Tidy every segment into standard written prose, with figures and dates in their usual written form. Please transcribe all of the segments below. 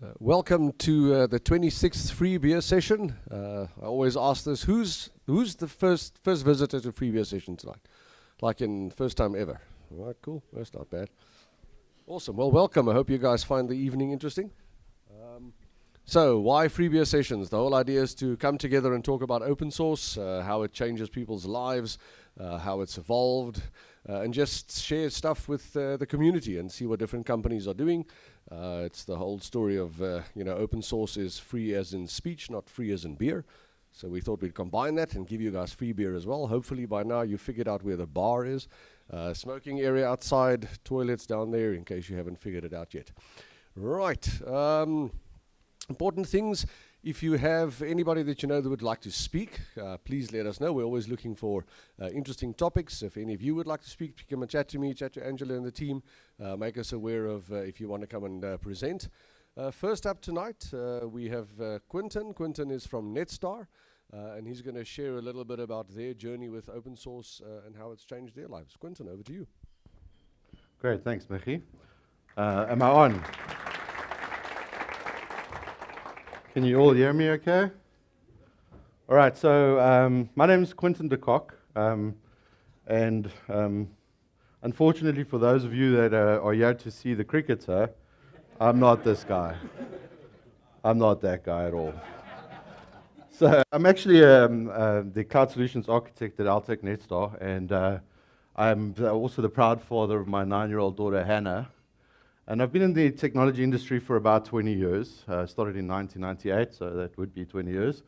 Welcome to the 26th free beer session. I always ask this: who's the first visitor to free beer session tonight? Like in first time ever. All right, cool. That's not bad. Awesome. Well, welcome. I hope you guys find the evening interesting. So, why free beer sessions? The whole idea is to come together and talk about open source, how it changes people's lives, how it's evolved, and just share stuff with the community and see what different companies are doing. It's the whole story of, open source is free as in speech, not free as in beer. So we thought we'd combine that and give you guys free beer as well. Hopefully by now you figured out where the bar is. Smoking area outside, toilets down there in case you haven't figured it out yet. Right. Important things. If you have anybody that you know that would like to speak, please let us know. We're always looking for interesting topics. If any of you would like to speak, come and chat to me, chat to Angela and the team. Make us aware of if you want to come and present. First up tonight, we have Quinton. Quinton is from Netstar, and he's going to share a little bit about their journey with open source and how it's changed their lives. Quinton, over to you. Great, thanks, Michi. Am I on? Can you all hear me okay? All right, so my name is Quinton de Kock, and unfortunately for those of you that are here to see the cricketer, I'm not this guy. I'm not that guy at all. So I'm actually the Cloud Solutions Architect at Altec Netstar, and I'm also the proud father of my 9-year-old daughter, Hannah. And I've been in the technology industry for about 20 years. Started in 1998, so that would be 20 years.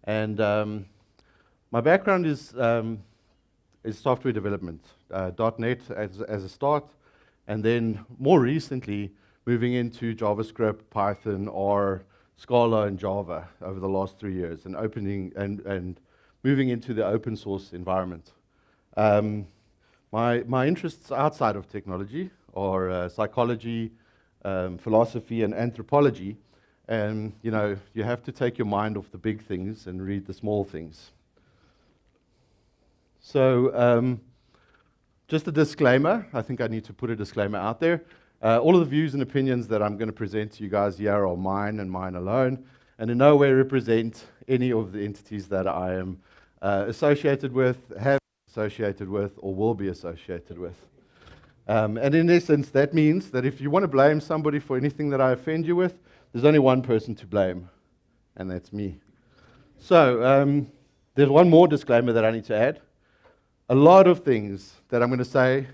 And my background is software development, .NET as a start, and then more recently moving into JavaScript, Python, R, Scala, and Java over the last 3 years, and opening and moving into the open source environment. My interests outside of technology are psychology, philosophy, and anthropology. And you have to take your mind off the big things and read the small things. So just a disclaimer. I think I need to put a disclaimer out there. All of the views and opinions that I'm going to present to you guys here are mine and mine alone, and in no way represent any of the entities that I am associated with, have associated with, or will be associated with. And in essence, that means that if you want to blame somebody for anything that I offend you with, there's only one person to blame, and that's me. So there's one more disclaimer that I need to add. A lot of things that I'm going to say,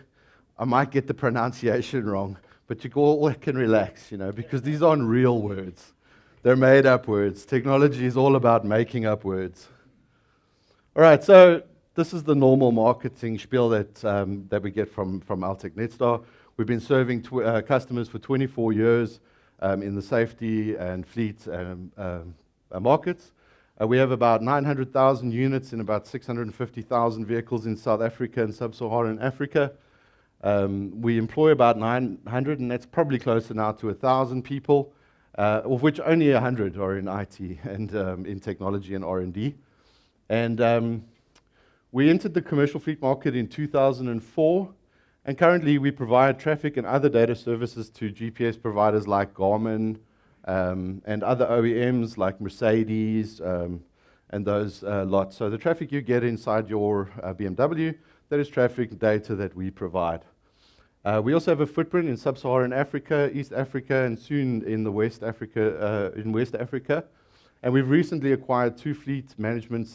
I might get the pronunciation wrong, but you all can relax, because these aren't real words. They're made up words. Technology is all about making up words. All right, so this is the normal marketing spiel that we get from Altec Netstar. We've been serving customers for 24 years in the safety and fleet markets. We have about 900,000 units in about 650,000 vehicles in South Africa and Sub-Saharan Africa. We employ about 900, and that's probably closer now to 1,000 people, of which only 100 are in IT and in technology and R&D. And we entered the commercial fleet market in 2004, and currently we provide traffic and other data services to GPS providers like Garmin and other OEMs like Mercedes and those lots. So the traffic you get inside your BMW, that is traffic data that we provide. We also have a footprint in Sub-Saharan Africa, East Africa, and soon in West Africa. And we've recently acquired 2 fleet management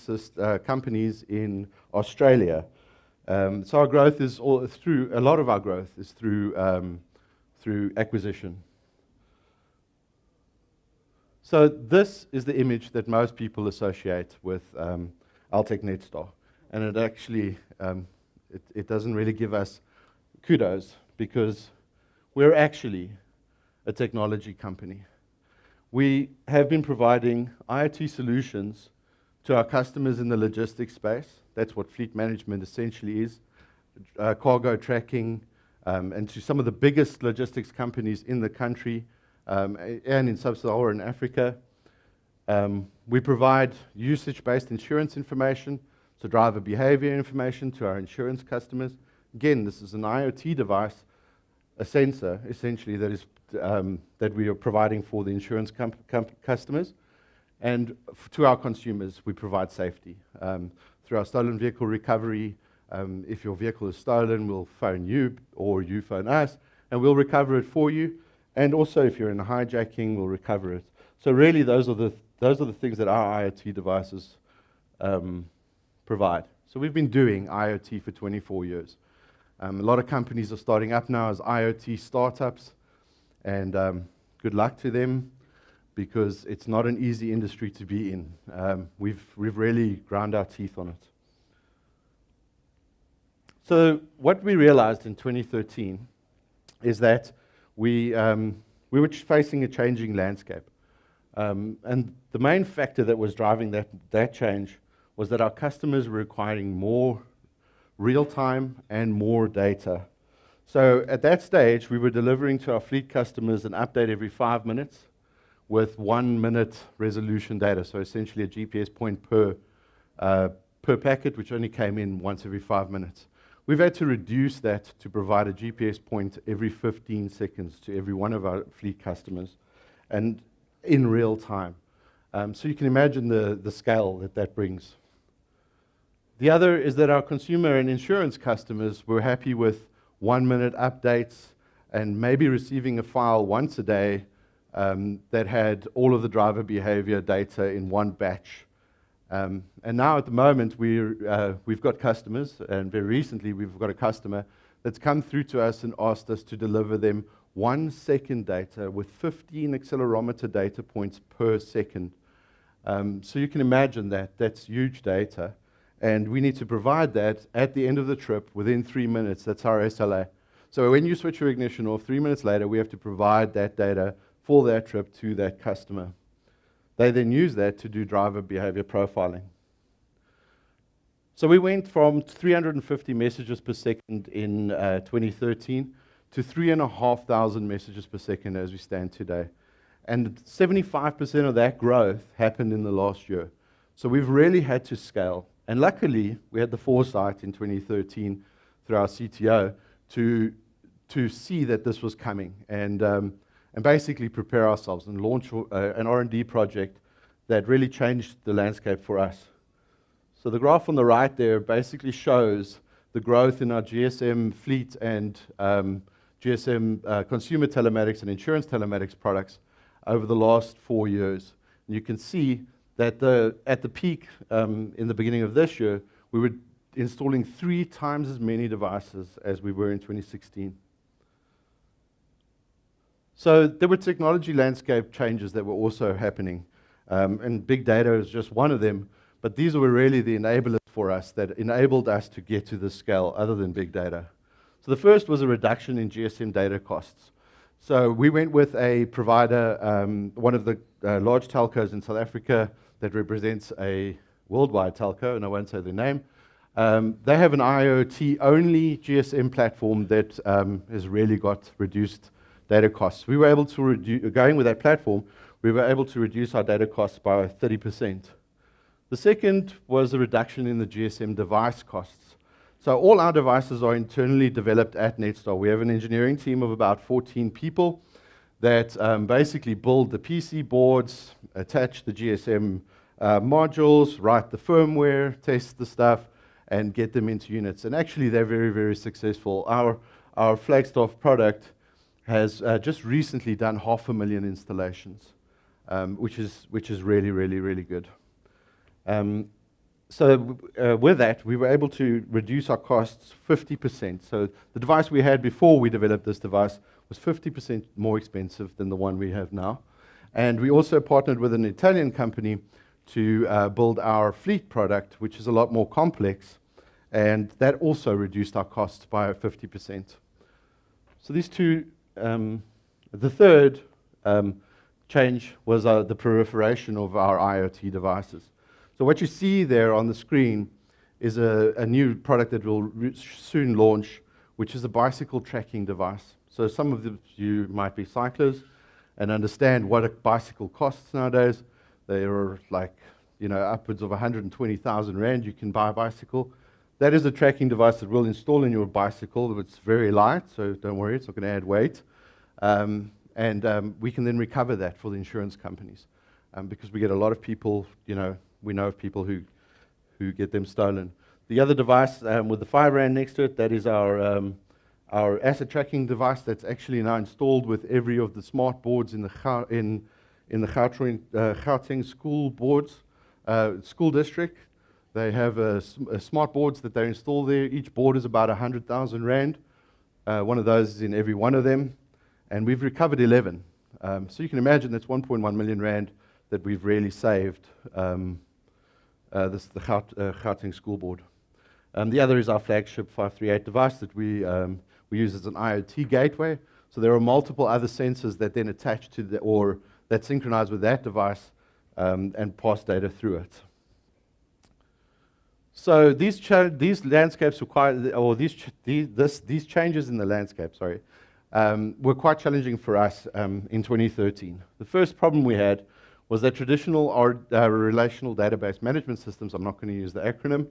companies in Australia. So our growth is a lot of our growth is through acquisition. So this is the image that most people associate with Altec Netstar. And it actually, it doesn't really give us kudos, because we're actually a technology company. We have been providing IoT solutions to our customers in the logistics space. That's what fleet management essentially is, cargo tracking, and to some of the biggest logistics companies in the country and in Sub-Saharan Africa. We provide usage-based insurance information, so driver behavior information to our insurance customers. Again, this is an IoT device a sensor, essentially, that is that we are providing for the insurance customers. And to our consumers, we provide safety. Through our stolen vehicle recovery, if your vehicle is stolen, we'll phone you or you phone us, and we'll recover it for you. And also, if you're in a hijacking, we'll recover it. So really, those are the things that our IoT devices provide. So we've been doing IoT for 24 years. A lot of companies are starting up now as IoT startups, and good luck to them, because it's not an easy industry to be in. We've really ground our teeth on it. So what we realized in 2013 is that we were facing a changing landscape. And the main factor that was driving that change was that our customers were requiring more real-time and more data. So at that stage, we were delivering to our fleet customers an update every 5 minutes with 1 minute resolution data. So essentially a GPS point per packet, which only came in once every 5 minutes. We've had to reduce that to provide a GPS point every 15 seconds to every one of our fleet customers, and in real time. So you can imagine the scale that brings. The other is that our consumer and insurance customers were happy with 1 minute updates and maybe receiving a file once a day that had all of the driver behavior data in one batch. And now at the moment, we've got customers, and very recently we've got a customer that's come through to us and asked us to deliver them 1 second data with 15 accelerometer data points per second. So you can imagine that's huge data, and we need to provide that at the end of the trip within 3 minutes. That's our SLA. So when you switch your ignition off, 3 minutes later, we have to provide that data for that trip to that customer. They then use that to do driver behavior profiling. So we went from 350 messages per second in 2013 to 3,500 messages per second as we stand today. And 75% of that growth happened in the last year. So we've really had to scale. And luckily, we had the foresight in 2013 through our CTO to see that this was coming, and basically prepare ourselves and launch an R&D project that really changed the landscape for us. So the graph on the right there basically shows the growth in our GSM fleet and GSM consumer telematics and insurance telematics products over the last 4 years. And you can see that at the peak in the beginning of this year, we were installing 3 times as many devices as we were in 2016. So there were technology landscape changes that were also happening, and big data is just one of them, but these were really the enablers for us that enabled us to get to this scale other than big data. So the first was a reduction in GSM data costs. So we went with a provider, one of the large telcos in South Africa that represents a worldwide telco, and I won't say the name. They have an IoT-only GSM platform that has really got reduced data costs. We were able to going with that platform, we were able to reduce our data costs by 30%. The second was a reduction in the GSM device costs. So all our devices are internally developed at Netstar. We have an engineering team of about 14 people that basically build the PC boards, attach the GSM modules, write the firmware, test the stuff, and get them into units. And actually, they're very, very successful. Our Flagstaff product has just recently done 500,000 installations, which is really, really, really good. So with that, we were able to reduce our costs 50%. So the device we had before we developed this device was 50% more expensive than the one we have now. And we also partnered with an Italian company to build our fleet product, which is a lot more complex, and that also reduced our costs by 50%. So these two, the third change was the proliferation of our IoT devices. So what you see there on the screen is a new product that will soon launch, which is a bicycle tracking device. So some of you might be cyclists and understand what a bicycle costs nowadays. They are like, upwards of 120,000 Rand you can buy a bicycle. That is a tracking device that we'll install in your bicycle. It's very light, so don't worry, it's not going to add weight. We can then recover that for the insurance companies because we get a lot of people, we know of people who get them stolen. The other device with the R5 next to it, that is our asset tracking device that's actually now installed with every of the smart boards in the Gauteng school boards, school district. They have smart boards that they install there. Each board is about 100,000 Rand. One of those is in every one of them. And we've recovered 11. So you can imagine that's 1.1 million Rand that we've really saved the Gauteng school board. The other is our flagship 538 device that we use as an IoT gateway. So there are multiple other sensors that then attach to or that synchronize with that device and pass data through it. So these landscapes these changes in the landscape, were quite challenging for us in 2013. The first problem we had was that traditional relational database management systems, I'm not going to use the acronym,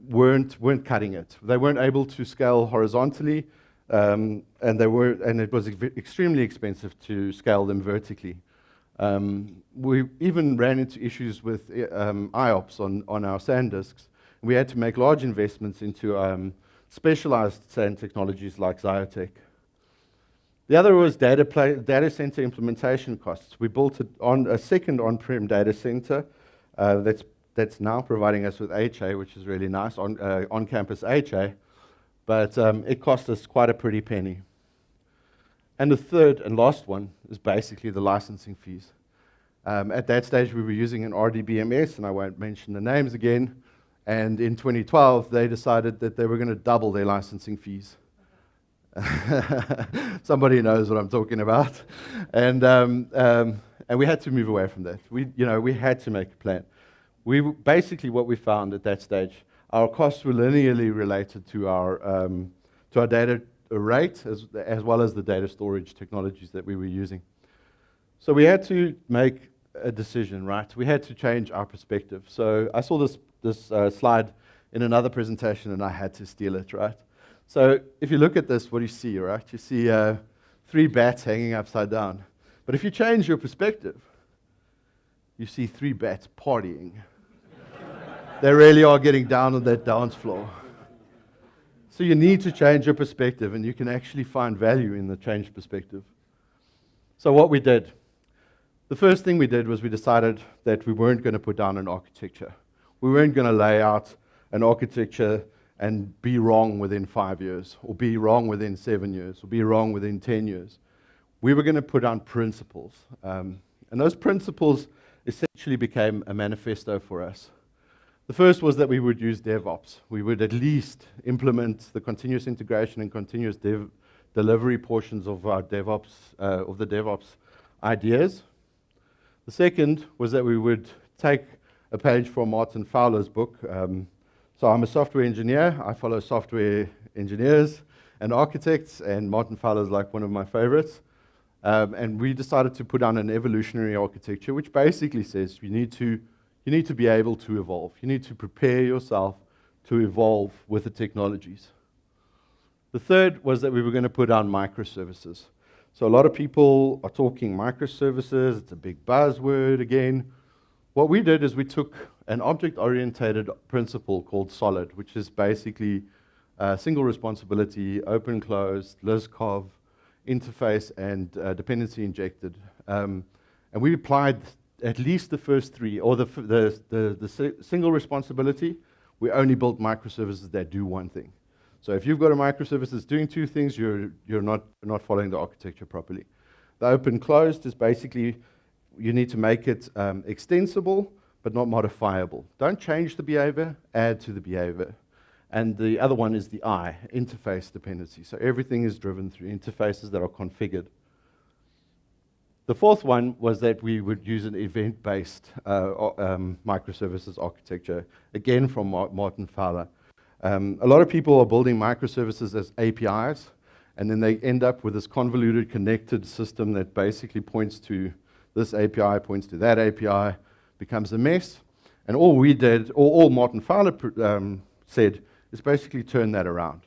weren't cutting it. They weren't able to scale horizontally, and it was extremely expensive to scale them vertically. We even ran into issues with IOPS on our SAN disks. We had to make large investments into specialized SAN technologies like Xiotech. The other was data center implementation costs. We built a second on-prem data center that's now providing us with HA, which is really nice, on-campus HA, but it cost us quite a pretty penny. And the third and last one is basically the licensing fees. At that stage, we were using an RDBMS, and I won't mention the names again, and in 2012, they decided that they were going to double their licensing fees. Somebody knows what I'm talking about. And we had to move away from that. We had to make a plan. Basically, what we found at that stage, our costs were linearly related to our data rate as well as the data storage technologies that we were using. So we had to make a decision, right? We had to change our perspective. So I saw this slide in another presentation, and I had to steal it, right? So if you look at this, what do you see, right? You see 3 bats hanging upside down. But if you change your perspective, you see 3 bats partying. They really are getting down on that dance floor. So you need to change your perspective, and you can actually find value in the changed perspective. So what we did, the first thing we did was we decided that we weren't going to put down an architecture. We weren't going to lay out an architecture and be wrong within 5 years, or be wrong within 7 years, or be wrong within 10 years. We were going to put down principles. And those principles essentially became a manifesto for us. The first was that we would use DevOps. We would at least implement the continuous integration and continuous delivery portions of our DevOps, of the DevOps ideas. The second was that we would take a page from Martin Fowler's book. So I'm a software engineer. I follow software engineers and architects, and Martin Fowler is like one of my favorites. And we decided to put down an evolutionary architecture, which basically says you need to be able to evolve. You need to prepare yourself to evolve with the technologies. The third was that we were going to put down microservices. So a lot of people are talking microservices. It's a big buzzword again. What we did is we took an object-oriented principle called SOLID, which is basically single responsibility, open-closed, Liskov, interface, and dependency injected. And we applied at least the first 3, or the single responsibility. We only built microservices that do one thing. So if you've got a microservice that's doing 2 things, you're not following the architecture properly. The open-closed is basically you need to make it extensible, but not modifiable. Don't change the behavior, add to the behavior. And the other one is the I, interface dependency. So everything is driven through interfaces that are configured. The fourth one was that we would use an event-based microservices architecture, again from Martin Fowler. A lot of people are building microservices as APIs, and then they end up with this convoluted connected system that basically points to this API, points to that API, becomes a mess. And all we did, or all Martin Fowler said is basically turn that around.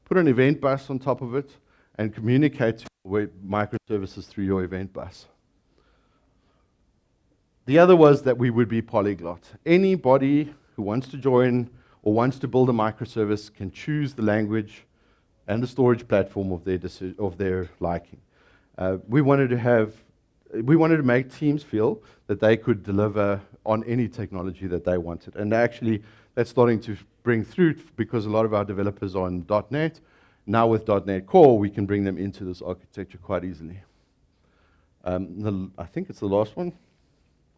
Put an event bus on top of it and communicate to your microservices through your event bus. The other was that we would be polyglot. Anybody who wants to join or wants to build a microservice can choose the language and the storage platform of their liking. We wanted to make teams feel that they could deliver on any technology that they wanted. And actually, that's starting to bring through because a lot of our developers are on .NET. Now with .NET Core, we can bring them into this architecture quite easily. I think it's the last one,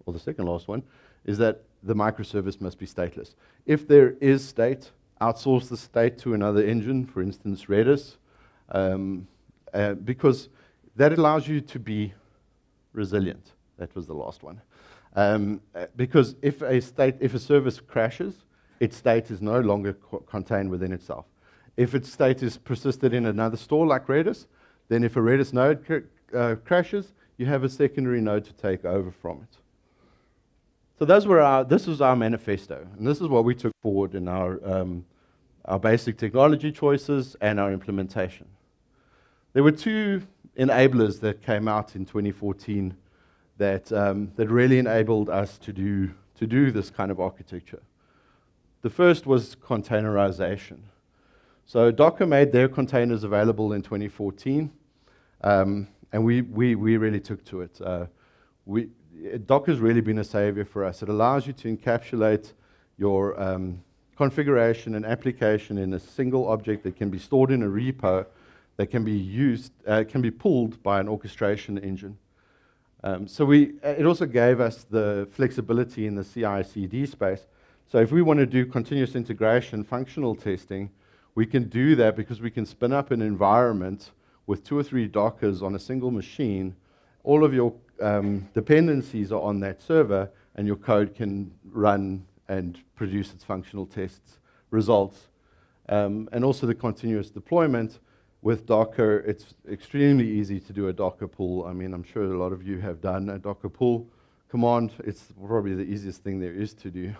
or the second last one, is that the microservice must be stateless. If there is state, outsource the state to another engine, for instance, Redis, because that allows you to be resilient. That was the last one. Because if a service crashes, its state is no longer contained within itself. If its state is persisted in another store like Redis, then if a Redis node crashes, you have a secondary node to take over from it. So this was our manifesto, and this is what we took forward in our basic technology choices and our implementation. There were two enablers that came out in 2014 that really enabled us to do this kind of architecture. The first was containerization. So Docker made their containers available in 2014, and we really took to it. Docker's really been a savior for us. It allows you to encapsulate your configuration and application in a single object that can be stored in a repo that can be used, can be pulled by an orchestration engine. It also gave us the flexibility in the CI/CD space. So if we want to do continuous integration, functional testing, we can do that because we can spin up an environment with 2 or 3 Dockers on a single machine. All of your dependencies are on that server, and your code can run and produce its functional tests results. And also the continuous deployment. With Docker, it's extremely easy to do a Docker pull. I mean, I'm sure a lot of you have done a Docker pull command. It's probably the easiest thing there is to do.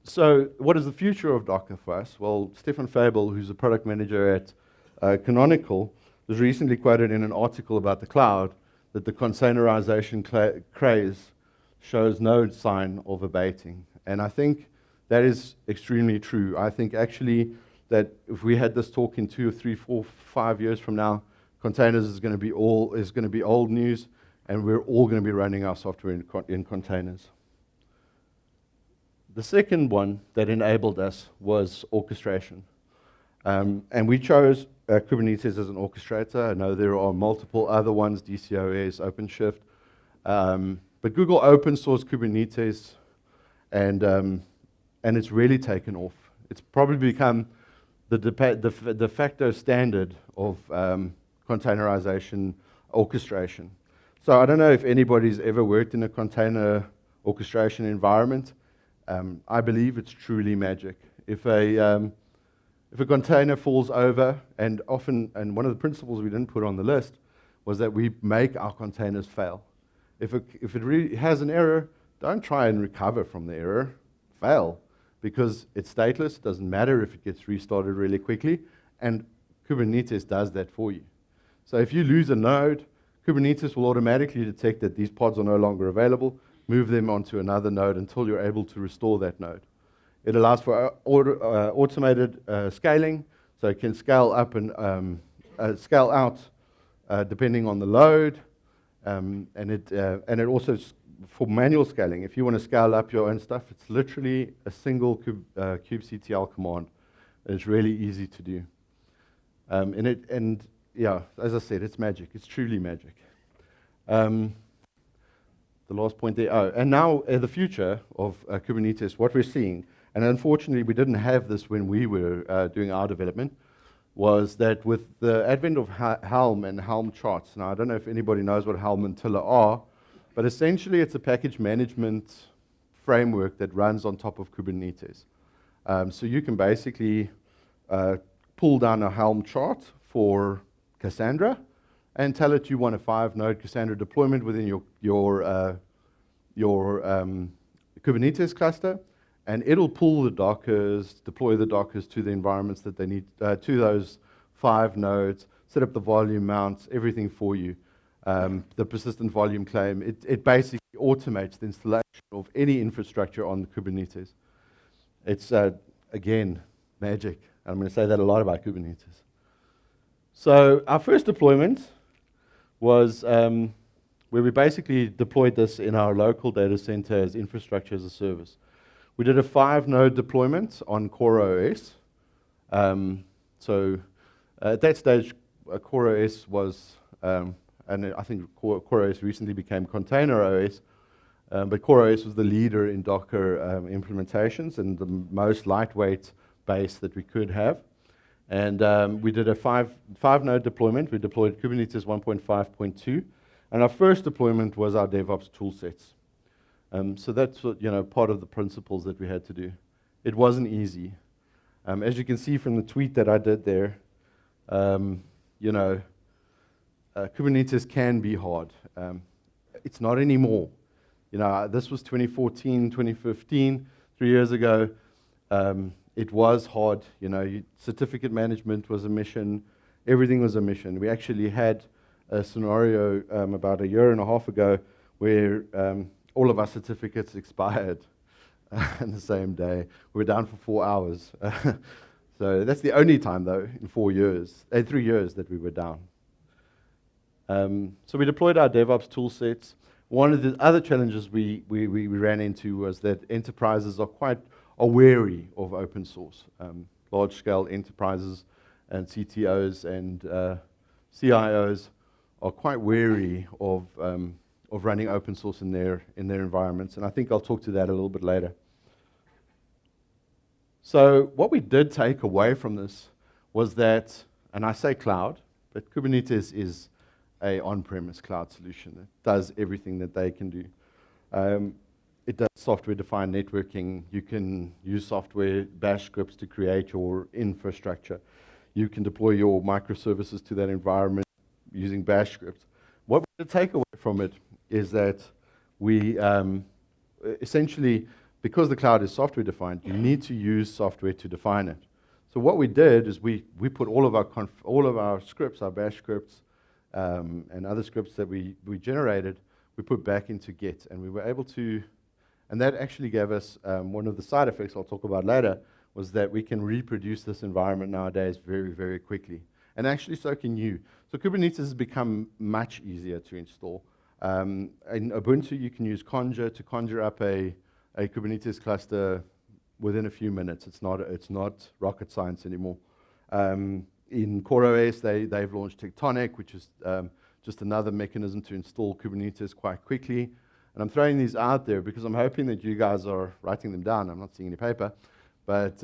So what is the future of Docker for us? Well, Stefan Fabel, who's a product manager at Canonical, was recently quoted in an article about the cloud that the containerization craze shows no sign of abating. And I think that is extremely true. I think actually that if we had this talk in 2 or 3, 4, 5 years from now, containers is going to be old news, and we're all going to be running our software in containers. The second one that enabled us was orchestration. And we chose Kubernetes as an orchestrator. I know there are multiple other ones, DCOS, OpenShift. But Google open sourced Kubernetes, and it's really taken off. It's probably become the de facto standard of containerization orchestration. So I don't know if anybody's ever worked in a container orchestration environment. I believe it's truly magic. If a container falls over, and one of the principles we didn't put on the list was that we make our containers fail. If it really has an error, don't try and recover from the error. Fail. Because it's stateless, it doesn't matter if it gets restarted really quickly, and Kubernetes does that for you. So if you lose a node, Kubernetes will automatically detect that these pods are no longer available, move them onto another node until you're able to restore that node. It allows for automated scaling, so it can scale up and scale out depending on the load, and it also for manual scaling. If you want to scale up your own stuff, it's literally a single kubectl command. It's really easy to do. Yeah, as I said, it's magic. It's truly magic. The last point there. Oh, and now the future of Kubernetes, what we're seeing, and unfortunately we didn't have this when we were doing our development, was that with the advent of Helm and Helm charts. Now, I don't know if anybody knows what Helm and Tiller are, but essentially it's a package management framework that runs on top of Kubernetes. So you can basically pull down a Helm chart for Cassandra and tell it you want a 5-node Cassandra deployment within your Kubernetes cluster, and it'll pull the Dockers, deploy the Dockers to the environments that they need, to those 5 nodes, set up the volume mounts, everything for you. The persistent volume claim, it basically automates the installation of any infrastructure on Kubernetes. It's, again, magic. I'm going to say that a lot about Kubernetes. So our first deployment was where we basically deployed this in our local data center as infrastructure as a service. We did a 5-node deployment on CoreOS. So at that stage, CoreOS was, and I think CoreOS recently became ContainerOS, but CoreOS was the leader in Docker implementations and the most lightweight base that we could have. And we did a 5-node deployment. We deployed Kubernetes 1.5.2. And our first deployment was our DevOps toolsets. So that's what, part of the principles that we had to do. It wasn't easy. As you can see from the tweet that I did there, Kubernetes can be hard. It's not anymore. This was 2014, 2015, 3 years ago. It was hard. Certificate management was a mission. Everything was a mission. We actually had a scenario about a year and a half ago where all of our certificates expired on the same day. We were down for 4 hours. So that's the only time, though, in 3 years that we were down. So we deployed our DevOps tool sets. One of the other challenges we ran into was that enterprises are wary of open source. Large-scale enterprises and CTOs and CIOs are quite wary of running open source in their environments, and I think I'll talk to that a little bit later. So what we did take away from this was that, and I say cloud, but Kubernetes is a on-premise cloud solution that does everything that they can do. It does software-defined networking. You can use software bash scripts to create your infrastructure. You can deploy your microservices to that environment using bash scripts. What we take away from it is that we essentially, because the cloud is software-defined, you need to use software to define it. So what we did is we put all of our scripts, our bash scripts, and other scripts that we generated, we put back into Git, and we were able to, and that actually gave us one of the side effects I'll talk about later, was that we can reproduce this environment nowadays very, very quickly. And actually, so can you. So Kubernetes has become much easier to install. In Ubuntu, you can use Conjur to conjure up a Kubernetes cluster within a few minutes. It's not rocket science anymore. In CoreOS, they've launched Tectonic, which is just another mechanism to install Kubernetes quite quickly. And I'm throwing these out there because I'm hoping that you guys are writing them down. I'm not seeing any paper. But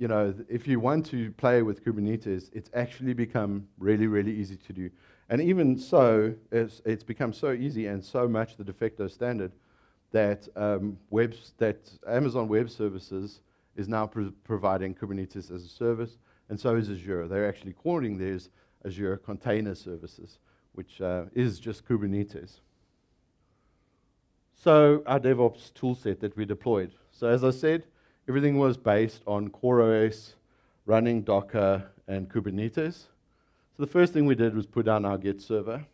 if you want to play with Kubernetes, it's actually become really, really easy to do. And even so, it's become so easy and so much the de facto standard that Amazon Web Services is now providing Kubernetes as a service, and so is Azure. They're actually calling theirs Azure Container Services, which is just Kubernetes. So our DevOps toolset that we deployed. So as I said, everything was based on CoreOS, running Docker, and Kubernetes. So the first thing we did was put down our Git server.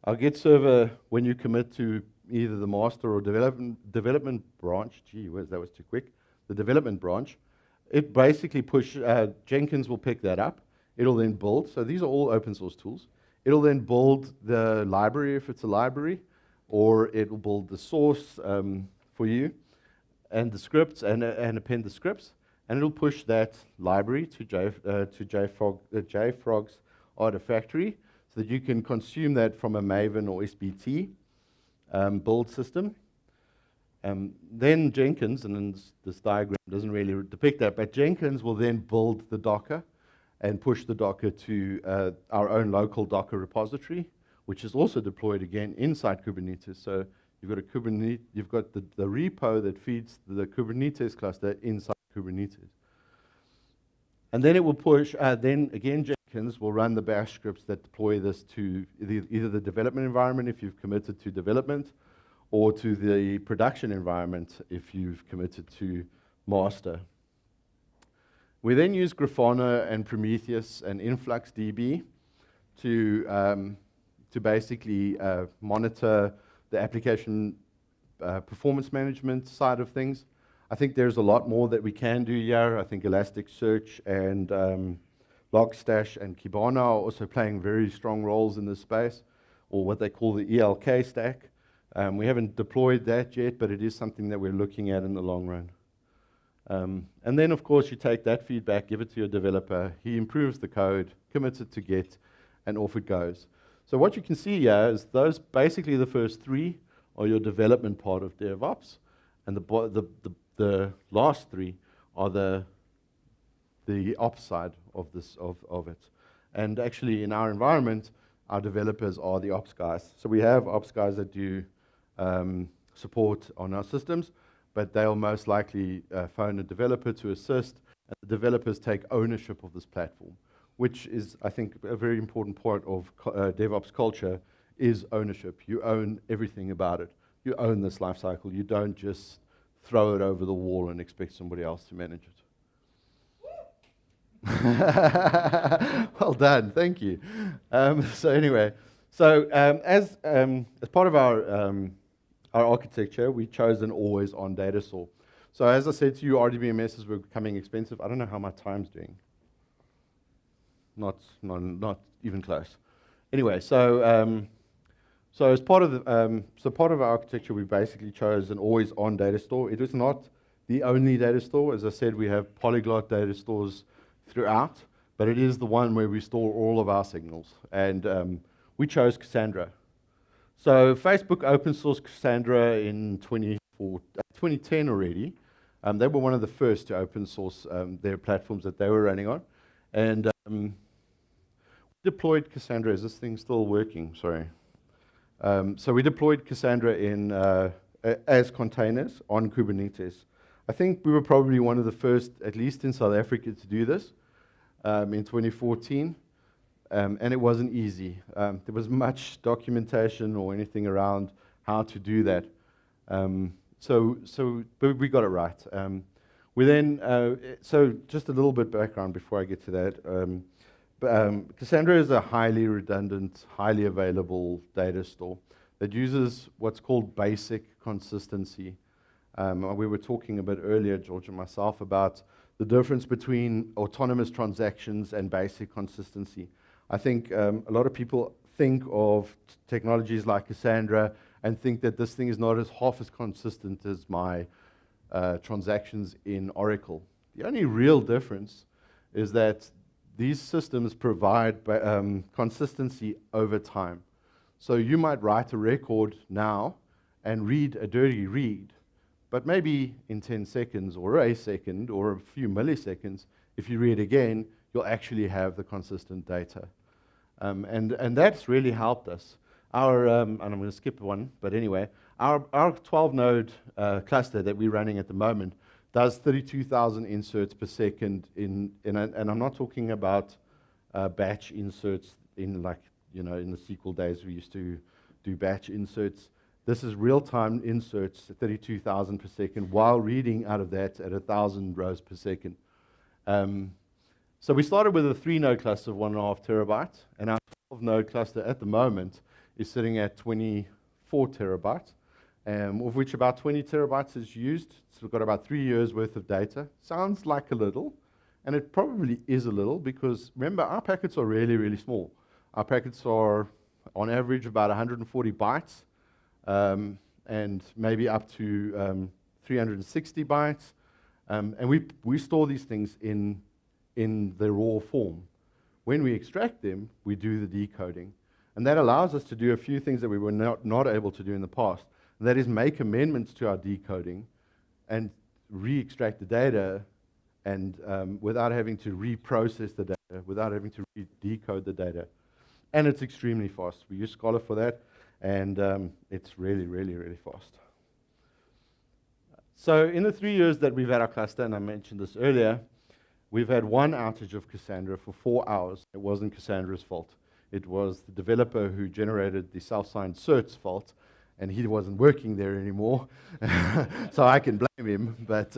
Our Git server, when you commit to either the master or development branch, that was too quick, the development branch, it basically Jenkins will pick that up. It'll then build, so these are all open source tools. It'll then build the library if it's a library, or it will build the source for you, and the scripts, and append the scripts, and it'll push that library to JFrog's Artifactory, so that you can consume that from a Maven or SBT build system. Then Jenkins, and then this diagram doesn't really depict that, but Jenkins will then build the Docker and push the Docker to our own local Docker repository, which is also deployed again inside Kubernetes. So you've got the repo that feeds the Kubernetes cluster inside Kubernetes. And then it will push, then again Jenkins will run the bash scripts that deploy this to either the development environment if you've committed to development, or to the production environment if you've committed to master. We then use Grafana and Prometheus and InfluxDB to basically monitor the application performance management side of things. I think there's a lot more that we can do here. I think Elasticsearch and Logstash and Kibana are also playing very strong roles in this space, or what they call the ELK stack. We haven't deployed that yet, but it is something that we're looking at in the long run. And then, of course, you take that feedback, give it to your developer. He improves the code, commits it to Git, and off it goes. So what you can see here is those basically the first three are your development part of DevOps, and the last three are the ops side of it. And actually, in our environment, our developers are the ops guys. So we have ops guys that do support on our systems, but they'll most likely phone a developer to assist, and the developers take ownership of this platform, which is, I think, a very important part of DevOps culture is ownership. You own everything about it. You own this life cycle. You don't just throw it over the wall and expect somebody else to manage it. Well done, thank you. So anyway, as part of our architecture, we chose an always-on data store. So as I said to you, RDBMSs were becoming expensive. I don't know how my time's doing. Not even close. Anyway, so as part of our architecture, we basically chose an always-on data store. It was not the only data store. As I said, we have polyglot data stores throughout, but it is the one where we store all of our signals. And we chose Cassandra. So Facebook open sourced Cassandra in 2010 already. They were one of the first to open source their platforms that they were running on. And we deployed Cassandra. Is this thing still working? Sorry. So we deployed Cassandra as containers on Kubernetes. I think we were probably one of the first, at least in South Africa, to do this in 2014. And it wasn't easy. There was much documentation or anything around how to do that. But we got it right. We then, so just a little bit background before I get to that. Cassandra is a highly redundant, highly available data store that uses what's called basic consistency. We were talking a bit earlier, George and myself, about the difference between autonomous transactions and basic consistency. I think a lot of people think of technologies like Cassandra and think that this thing is not half as consistent as my transactions in Oracle. The only real difference is that these systems provide consistency over time. So you might write a record now and read a dirty read, but maybe in 10 seconds or a second or a few milliseconds, if you read again, you'll actually have the consistent data. And that's really helped us. And I'm going to skip one, but anyway, our 12-node cluster that we're running at the moment does 32,000 inserts per second and I'm not talking about batch inserts in in the SQL days we used to do batch inserts. This is real-time inserts at 32,000 per second while reading out of that at 1,000 rows per second. So we started with a 3-node cluster of 1.5 terabytes, and our 12-node cluster at the moment is sitting at 24 terabytes, of which about 20 terabytes is used. So we've got about 3 years worth of data. Sounds like a little, and it probably is a little because, remember, our packets are really, really small. Our packets are, on average, about 140 bytes, and maybe up to 360 bytes. And we store these things in the raw form. When we extract them, we do the decoding. And that allows us to do a few things that we were not able to do in the past. And that is make amendments to our decoding and re-extract the data and without having to reprocess the data, without having to re-decode the data. And it's extremely fast. We use Scholar for that, and it's really, really, really fast. So in the 3 years that we've had our cluster, and I mentioned this earlier, we've had one outage of Cassandra for 4 hours. It wasn't Cassandra's fault. It was the developer who generated the self-signed cert's fault, and he wasn't working there anymore, so I can blame him. But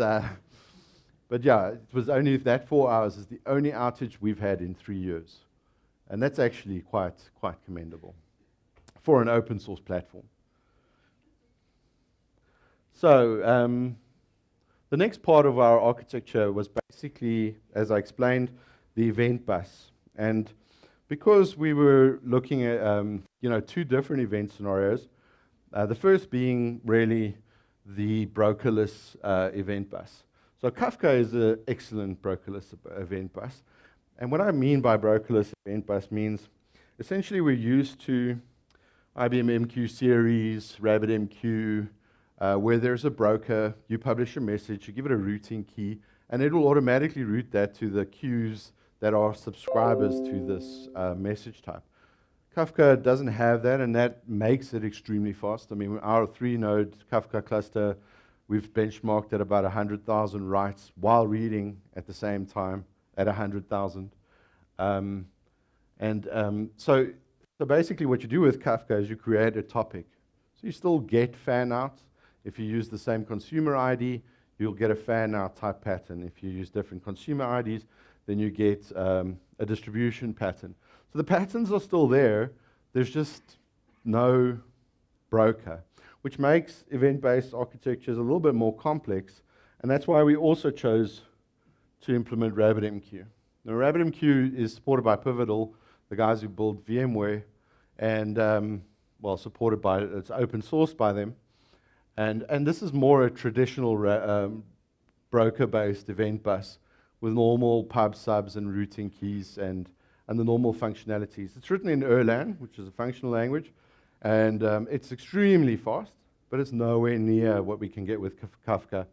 But yeah, it was only that 4 hours is the only outage we've had in 3 years. And that's actually quite commendable for an open source platform. So the next part of our architecture was basically, as I explained, the event bus. And because we were looking at two different event scenarios, the first being really the brokerless event bus. So Kafka is an excellent brokerless event bus. And what I mean by brokerless event bus means essentially we're used to IBM MQ series, RabbitMQ, where there's a broker, you publish a message, you give it a routing key, and it will automatically route that to the queues that are subscribers to this message type. Kafka doesn't have that, and that makes it extremely fast. I mean, our 3-node Kafka cluster, we've benchmarked at about 100,000 writes while reading at the same time at 100,000. So basically what you do with Kafka is you create a topic. So you still get fan out. If you use the same consumer ID, you'll get a fan out type pattern. If you use different consumer IDs, then you get a distribution pattern. So the patterns are still there. There's just no broker, which makes event-based architectures a little bit more complex. And that's why we also chose to implement RabbitMQ. Now, RabbitMQ is supported by Pivotal, the guys who build VMware, and supported by, it's open source by them. And this is more a traditional broker-based event bus with normal pub subs and routing keys and the normal functionalities. It's written in Erlang, which is a functional language, and it's extremely fast, but it's nowhere near what we can get with Kafka.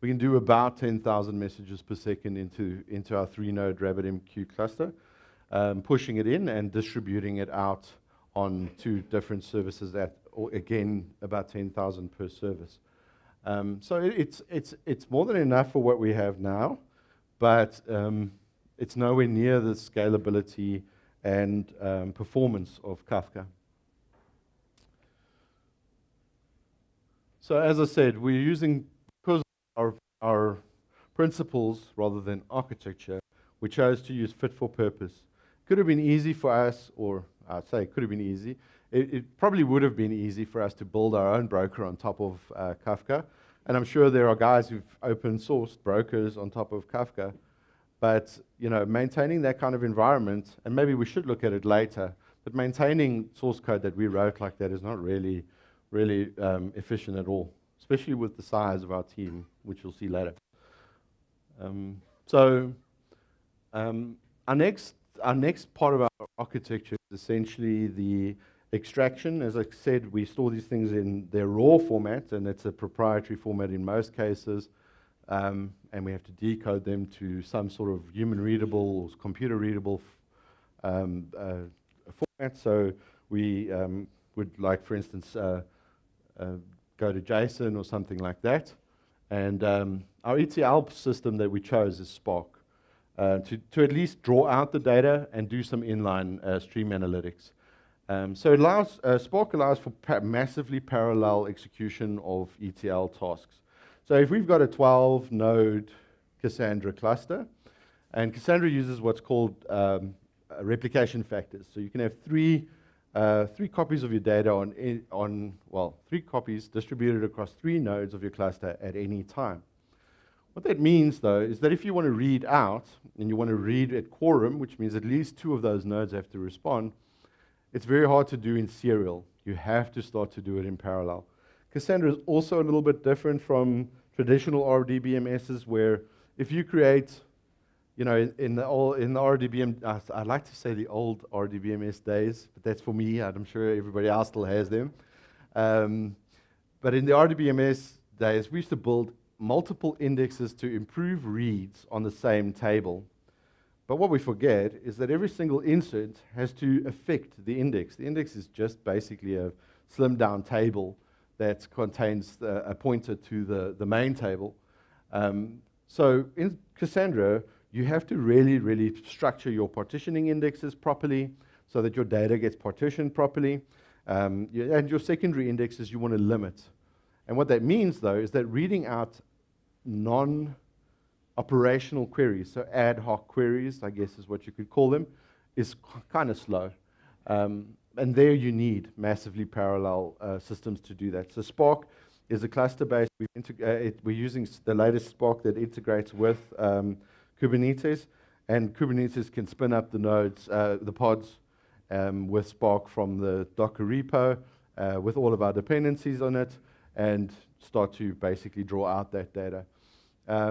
We can do about 10,000 messages per second into our 3-node RabbitMQ cluster, pushing it in and distributing it out on 2 different services at, or again, about 10,000 per service. So it's more than enough for what we have now, but it's nowhere near the scalability and performance of Kafka. So as I said, we're using, because our principles rather than architecture, we chose to use fit for purpose. Could have been easy for us, or I'd say it could have been easy. It probably would have been easy for us to build our own broker on top of Kafka. And I'm sure there are guys who've open sourced brokers on top of Kafka. But maintaining that kind of environment, and maybe we should look at it later, but maintaining source code that we wrote like that is not really efficient at all, especially with the size of our team, which you'll see later. Our next part of our architecture is essentially the extraction. As I said, we store these things in their raw format, and it's a proprietary format in most cases, and we have to decode them to some sort of human-readable or computer-readable format. So we would, like, for instance, go to JSON or something like that. And our ETL system that we chose is Spark, to at least draw out the data and do some inline stream analytics. So it allows, Spark allows for massively parallel execution of ETL tasks. So if we've got a 12-node Cassandra cluster, and Cassandra uses what's called replication factors. So you can have three copies of your data three copies distributed across 3 nodes of your cluster at any time. What that means, though, is that if you want to read out, and you want to read at quorum, which means at least 2 of those nodes have to respond, it's very hard to do in serial. You have to start to do it in parallel. Cassandra is also a little bit different from traditional RDBMSs, where if you create, in the RDBM, I'd like to say the old RDBMS days, but that's for me. I'm sure everybody else still has them. But in the RDBMS days, we used to build multiple indexes to improve reads on the same table. But what we forget is that every single insert has to affect the index. The index is just basically a slimmed down table that contains a pointer to the main table. So in Cassandra, you have to really structure your partitioning indexes properly so that your data gets partitioned properly. And your secondary indexes you want to limit. And what that means, though, is that reading out operational queries, so ad hoc queries, I guess is what you could call them, is kind of slow. And there you need massively parallel systems to do that. So Spark is a cluster-based. We're using the latest Spark that integrates with Kubernetes, and Kubernetes can spin up the nodes, the pods, with Spark from the Docker repo, with all of our dependencies on it, and start to basically draw out that data.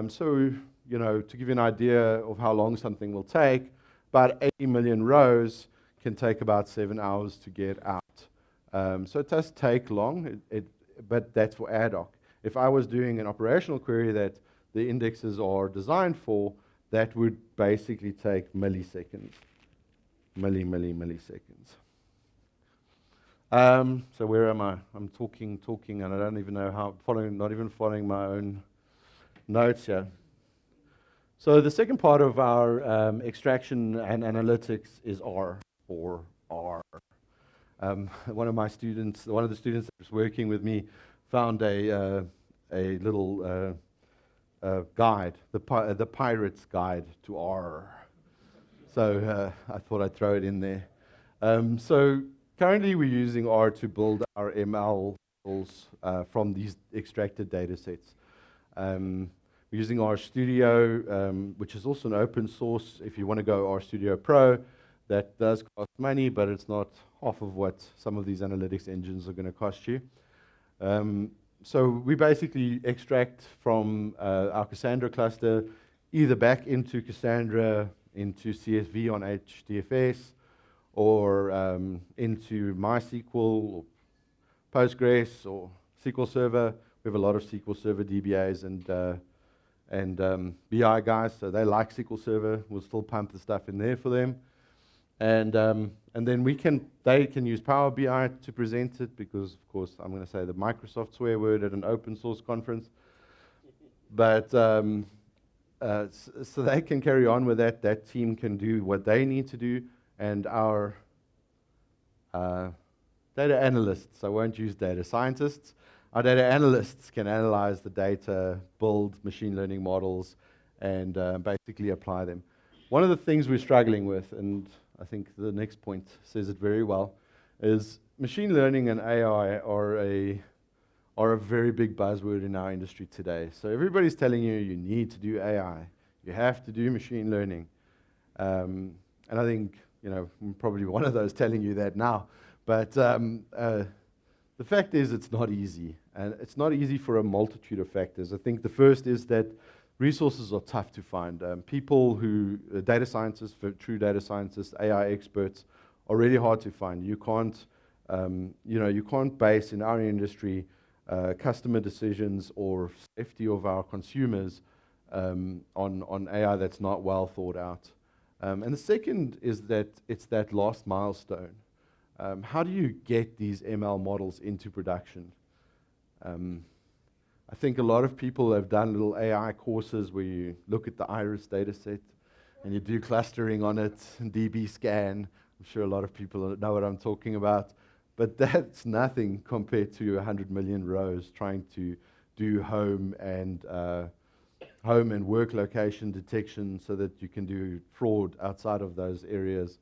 So, you know, to give you an idea of how long something will take, about 80 million rows can take about 7 hours to get out. So it does take long, but that's for ad hoc. If I was doing an operational query that the indexes are designed for, that would basically take milliseconds. Milliseconds. So where am I? I'm talking, and I don't even know how, not even following my own notes here. So the second part of our extraction and analytics is R, or R. One of the students that was working with me found a little guide, the Pirate's Guide to R. So I thought I'd throw it in there. So currently we're using R to build our ML models from these extracted data sets. We're using RStudio, which is also an open source. If you want to go RStudio Pro, that does cost money, but it's not half of what some of these analytics engines are going to cost you. So we basically extract from our Cassandra cluster either back into Cassandra, into CSV on HDFS, or into MySQL, or Postgres, or SQL Server. We have a lot of SQL Server DBAs and BI guys, so they like SQL Server. We'll still pump the stuff in there for them. And then they can use Power BI to present it, because, of course, I'm going to say the Microsoft swear word at an open source conference. But so they can carry on with that. That team can do what they need to do, and our data analysts, I won't use data scientists, our data analysts can analyze the data, build machine learning models, and basically apply them. One of the things we're struggling with, and I think the next point says it very well, is machine learning and AI are a very big buzzword in our industry today. So everybody's telling you need to do AI, you have to do machine learning. And I think, you know, I'm probably one of those telling you that now. But the fact is it's not easy. And it's not easy for a multitude of factors. I think the first is that resources are tough to find. People who, data scientists, true data scientists, AI experts, are really hard to find. You can't, you can't base in our industry customer decisions or safety of our consumers on AI that's not well thought out. And the second is that it's that last milestone. How do you get these ML models into production? I think a lot of people have done little AI courses where you look at the Iris data set and you do clustering on it and DB scan. I'm sure a lot of people know what I'm talking about. But that's nothing compared to 100 million rows trying to do home and work location detection so that you can do fraud outside of those areas.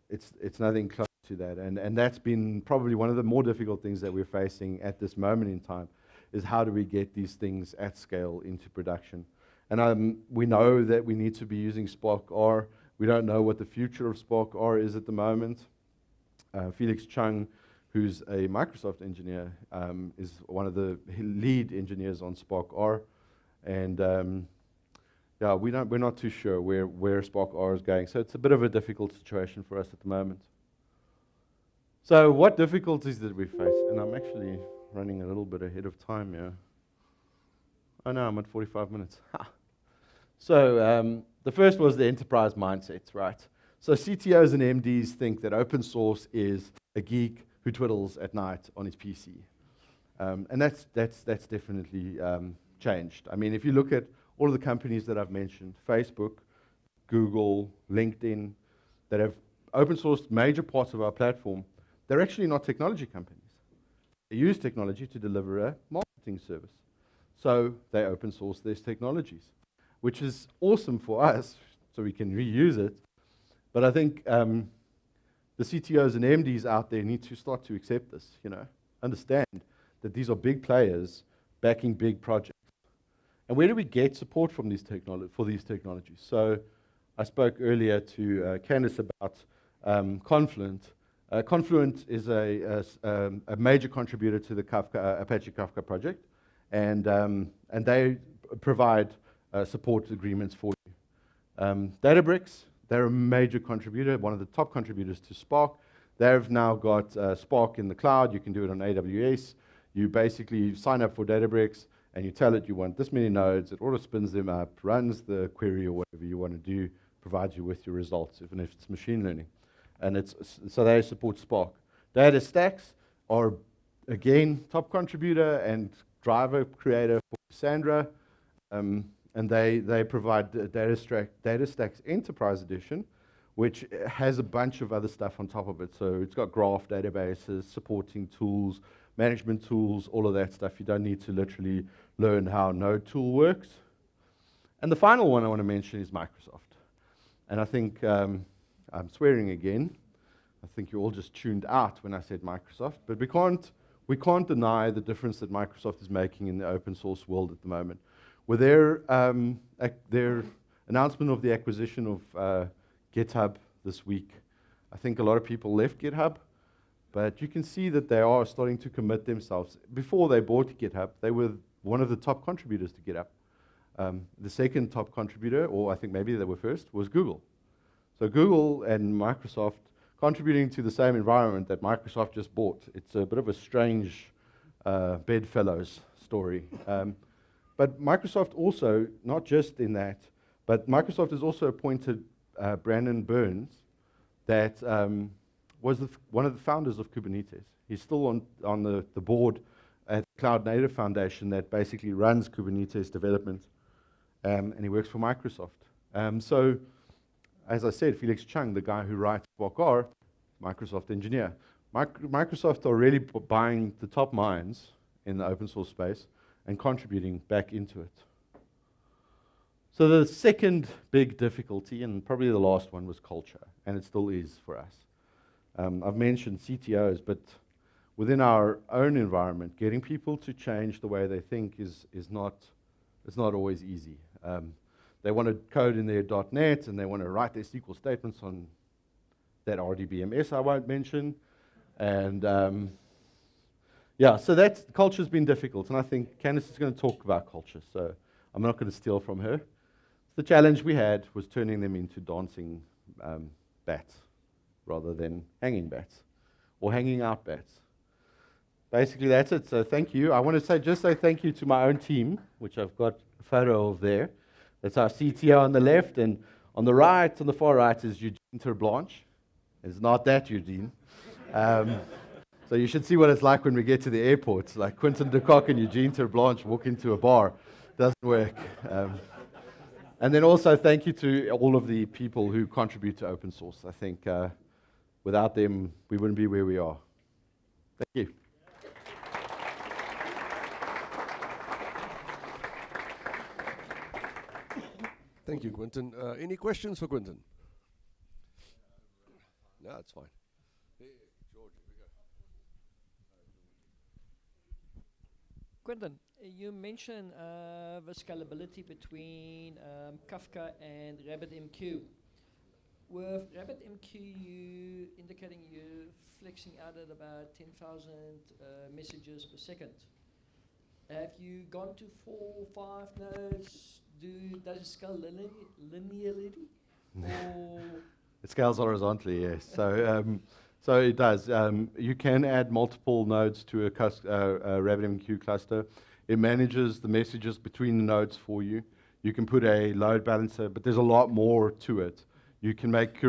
It's nothing close to that. And that's been probably one of the more difficult things that we're facing at this moment in time, is how do we get these things at scale into production. And we know that we need to be using Spark R. We don't know what the future of Spark R is at the moment. Felix Chung, who's a Microsoft engineer, is one of the lead engineers on Spark R. And yeah, we're not too sure where Spark R is going. So it's a bit of a difficult situation for us at the moment. So what difficulties did we face? And I'm actually running a little bit ahead of time here. Oh no, I'm at 45 minutes. So the first was the enterprise mindset, right? So CTOs and MDs think that open source is a geek who twiddles at night on his PC. And that's definitely changed. I mean, if you look at all of the companies that I've mentioned, Facebook, Google, LinkedIn, that have open sourced major parts of our platform, they're actually not technology companies. They use technology to deliver a marketing service. So they open source these technologies. which is awesome for us, so we can reuse it. But I think the CTOs and MDs out there need to start to accept this, understand that these are big players backing big projects. And where do we get support from for these technologies? So I spoke earlier to Candice about Confluent. Confluent is a major contributor to the Apache Kafka project, and they provide support agreements for you. Databricks, they're a major contributor, one of the top contributors to Spark. They've now got Spark in the cloud. You can do it on AWS. You basically sign up for Databricks, and you tell it you want this many nodes. It auto spins them up, runs the query or whatever you want to do, provides you with your results, even if it's machine learning. And so they support Spark. DataStax are, again, top contributor and driver creator for Cassandra. And they provide the DataStax Enterprise Edition, which has a bunch of other stuff on top of it. So it's got graph databases, supporting tools, management tools, all of that stuff. You don't need to literally learn how Node tool works. And the final one I want to mention is Microsoft. And I think I'm swearing again. I think you all just tuned out when I said Microsoft. But we can't deny the difference that Microsoft is making in the open source world at the moment. With their announcement of the acquisition of GitHub this week, I think a lot of people left GitHub, but you can see that they are starting to commit themselves. Before they bought GitHub, they were one of the top contributors to GitHub. The second top contributor, or I think maybe they were first, was Google. So Google and Microsoft contributing to the same environment that Microsoft just bought. It's a bit of a strange bedfellows story. But Microsoft also, not just in that, but Microsoft has also appointed Brandon Burns, that was one of the founders of Kubernetes. He's still on the board at Cloud Native Foundation that basically runs Kubernetes development, and he works for Microsoft. So, as I said, Felix Chung, the guy who writes Spark R, Microsoft engineer. Microsoft are really buying the top minds in the open source space and contributing back into it. So the second big difficulty, and probably the last one, was culture, and it still is for us. I've mentioned CTOs, but within our own environment, getting people to change the way they think is not always easy. They want to code in their .NET, and they want to write their SQL statements on that RDBMS I won't mention. And so that culture's been difficult, and I think Candice is going to talk about culture, so I'm not going to steal from her. The challenge we had was turning them into dancing bats rather than hanging bats or hanging out bats. Basically, that's it. So thank you. I want to say thank you to my own team, which I've got a photo of there. That's our CTO on the left, and on the right, on the far right, is Eugene Terblanche. It's not that Eugene. So you should see what it's like when we get to the airport. Like Quentin de Kock and Eugene Terblanche walk into a bar. Doesn't work. And then also thank you to all of the people who contribute to open source. I think without them, we wouldn't be where we are. Thank you. Thank you, Quentin. Any questions for Quentin? No, it's fine. Hey, George, here we go. Quentin, you mentioned the scalability between Kafka and RabbitMQ. With RabbitMQ, you indicating you're flexing out at about 10,000 messages per second. Have you gone to 4 or 5 nodes? Does it scale linearly? Or It scales horizontally, yes. So it does. You can add multiple nodes to a RabbitMQ cluster. It manages the messages between the nodes for you. You can put a load balancer, but there's a lot more to it. You can make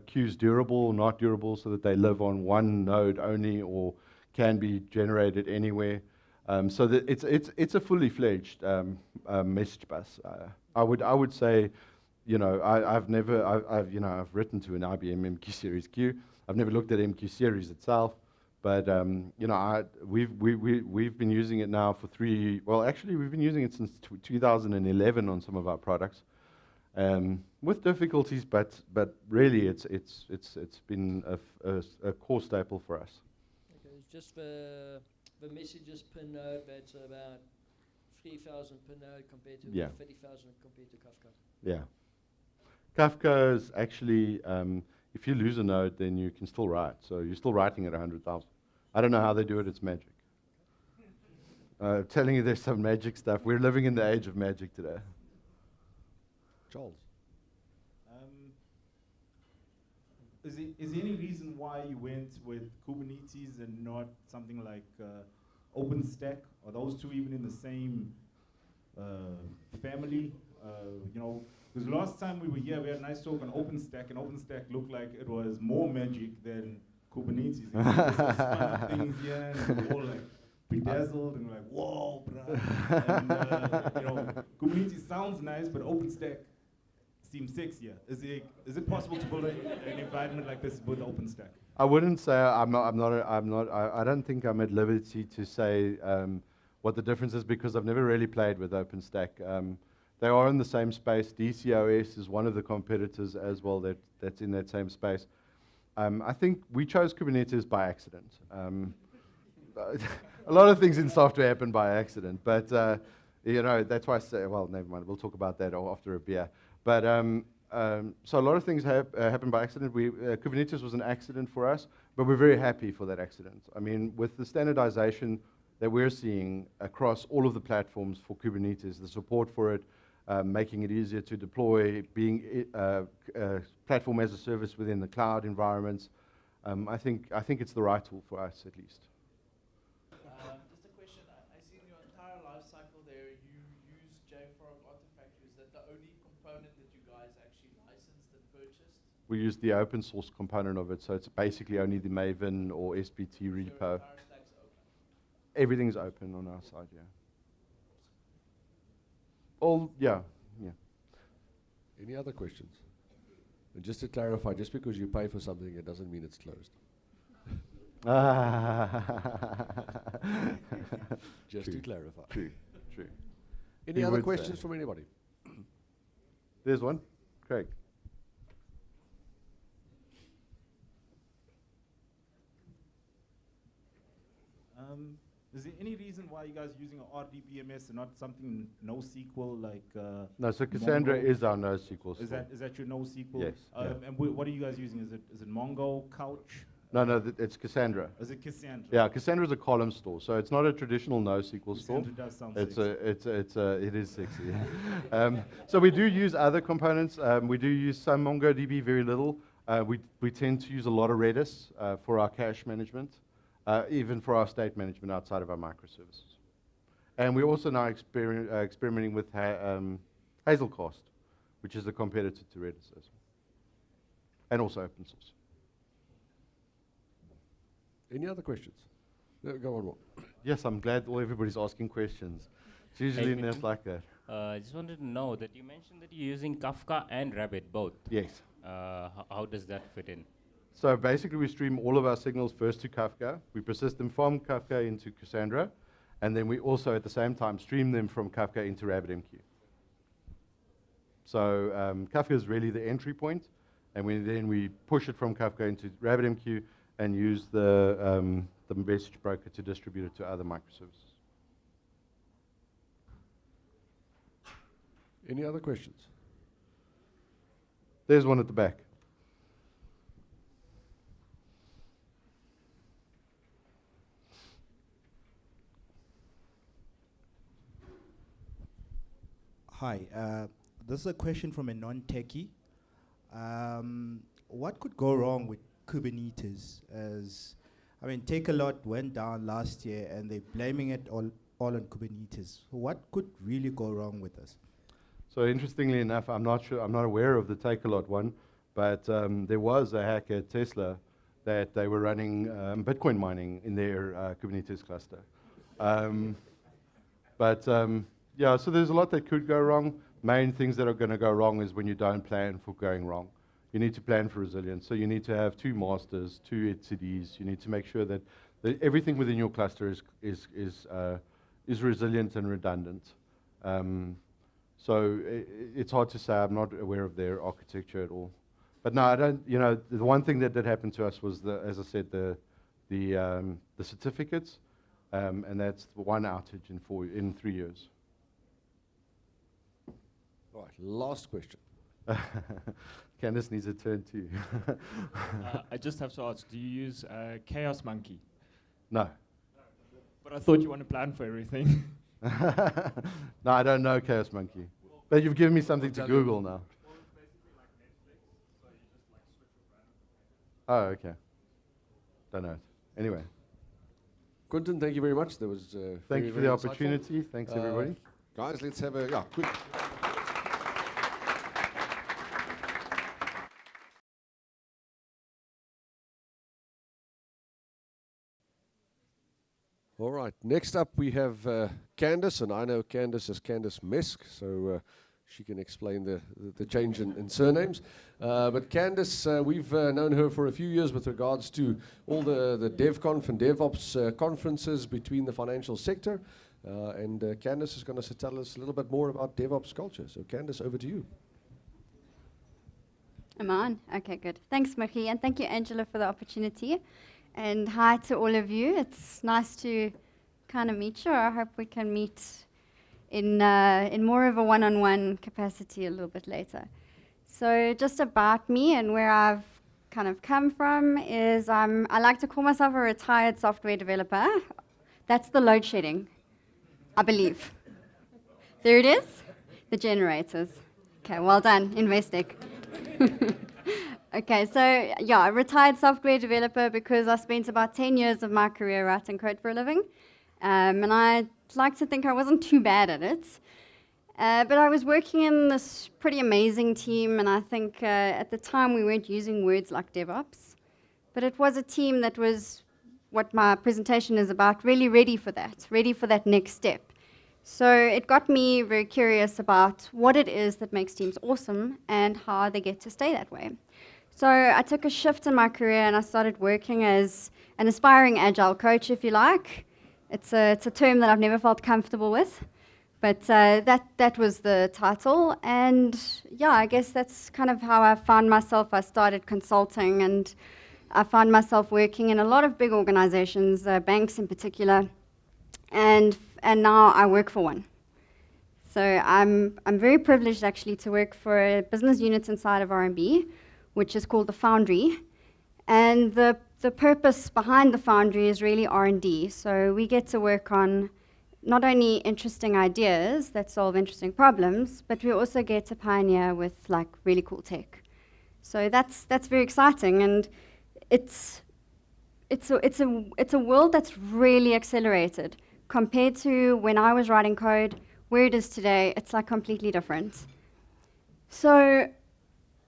queues durable or not durable so that they live on one node only or can be generated anywhere. So that it's a fully fledged message bus. I would say, I've written to an IBM MQ Series Q. I've never looked at MQ Series itself, But you know, we've been using it now for actually we've been using it since 2011 on some of our products, with difficulties, but really it's been a core staple for us. Okay, it's just the messages per node, that's about 3,000 per node compared to Yeah. 30,000 compared to Kafka. Yeah. Kafka is actually, if you lose a node, then you can still write. So you're still writing at 100,000. I don't know how they do it, it's magic. Telling you there's some magic stuff. We're living in the age of magic today. Charles. Is there any reason why you went with Kubernetes and not something like OpenStack? Are those two even in the same family? You know, because last time we were here, we had a nice talk on OpenStack, and OpenStack looked like it was more magic than Kubernetes. It was spun up things here, and we were all like bedazzled, and we're like, whoa, bruh. And, you know, Kubernetes sounds nice, but OpenStack seems sexier. Is it possible to build an environment like this with OpenStack? I wouldn't say I don't think I'm at liberty to say what the difference is, because I've never really played with OpenStack. They are in the same space. DCOS is one of the competitors as well that's in that same space. I think we chose Kubernetes by accident. A lot of things in software happen by accident, but you know, that's why I say, well, never mind. We'll talk about that after a beer. But so a lot of things happen by accident. Kubernetes was an accident for us, but we're very happy for that accident. I mean, with the standardization that we're seeing across all of the platforms for Kubernetes, the support for it, making it easier to deploy, being platform as a service within the cloud environments, I think it's the right tool for us, at least. Just a question. I see in your entire life cycle there, you use JFrog Artifactory. Is that the only component that you guys actually licensed and purchased? We use the open source component of it, so it's basically only the Maven or SBT repo. Your entire stack's open? Everything's open on our side, yeah. Yeah. Any other questions? And just to clarify, just because you pay for something, it doesn't mean it's closed. Just to clarify. True. Any other questions from anybody? There's one. Craig. Is there any reason why you guys are using an RDBMS and not something NoSQL like? No, so Cassandra Mongo? is our NoSQL Is store. that your NoSQL? Yes. And what are you guys using? Is it Mongo, Couch? No, it's Cassandra. Is it Cassandra? Yeah, Cassandra is a column store, so it's not a traditional NoSQL store. Cassandra does sound It is sexy. So we do use other components. We do use some MongoDB, very little. We tend to use a lot of Redis for our cache management, even for our state management outside of our microservices. And we're also now experimenting with Hazelcast, which is a competitor to Redis as well, and also open source. Any other questions? Go on, Mark. Yes, I'm glad everybody's asking questions. It's usually not like that. I just wanted to know that you mentioned that you're using Kafka and Rabbit both. Yes. How does that fit in? So basically, we stream all of our signals first to Kafka. We persist them from Kafka into Cassandra, and then we also, at the same time, stream them from Kafka into RabbitMQ. So Kafka is really the entry point, and then we push it from Kafka into RabbitMQ and use the message broker to distribute it to other microservices. Any other questions? There's one at the back. Hi, this is a question from a non-techie. What could go wrong with Kubernetes? Takealot went down last year, and they're blaming it all on Kubernetes. What could really go wrong with this? So interestingly enough, I'm not aware of the Takealot one, but there was a hack at Tesla that they were running Bitcoin mining in their Kubernetes cluster. Yeah, so there's a lot that could go wrong. Main things that are going to go wrong is when you don't plan for going wrong. You need to plan for resilience. So you need to have 2 masters, 2 etcds. You need to make sure that everything within your cluster is resilient and redundant. So it's hard to say. I'm not aware of their architecture at all. But no, I don't. You know, the one thing that did happen to us was as I said, the certificates, and that's one outage in 3 years. All right, last question. Candice needs a turn too. I just have to ask, do you use Chaos Monkey? No. But I thought you want to plan for everything. No, I don't know Chaos Monkey. But you've given me something to Google now. Oh, okay. Don't know it. Anyway, Quentin, thank you very much. That was thank you for the opportunity. Thanks, everybody. Guys, let's have a quick. All right, next up we have Candice, and I know Candice as Candice Mesk, so she can explain the change in surnames. But Candice, we've known her for a few years with regards to all the DevConf and DevOps conferences between the financial sector. And Candice is going to tell us a little bit more about DevOps culture. So Candice, over to you. Am I on? Okay, good. Thanks, Michi, and thank you, Angela, for the opportunity. And hi to all of you. It's nice to kind of meet you. I hope we can meet in more of a one-on-one capacity a little bit later. So just about me and where I've kind of come from is I like to call myself a retired software developer. That's the load shedding, I believe. There it is, the generators. Okay, well done, Investec. Okay, so yeah, a retired software developer because I spent about 10 years of my career writing code for a living. And I like to think I wasn't too bad at it. But I was working in this pretty amazing team, and I think at the time we weren't using words like DevOps. But it was a team that was, what my presentation is about, really ready for that next step. So it got me very curious about what it is that makes teams awesome and how they get to stay that way. So I took a shift in my career and I started working as an aspiring agile coach, if you like. It's a term that I've never felt comfortable with, but that was the title. And yeah, I guess that's kind of how I found myself. I started consulting and I found myself working in a lot of big organizations, banks in particular, and now I work for one. So I'm very privileged actually to work for a business unit inside of RMB, which is called the Foundry. And the purpose behind the Foundry is really R&D. So we get to work on not only interesting ideas that solve interesting problems, but we also get to pioneer with like really cool tech. So that's very exciting, and it's a world that's really accelerated compared to when I was writing code. Where it is today, it's like completely different. So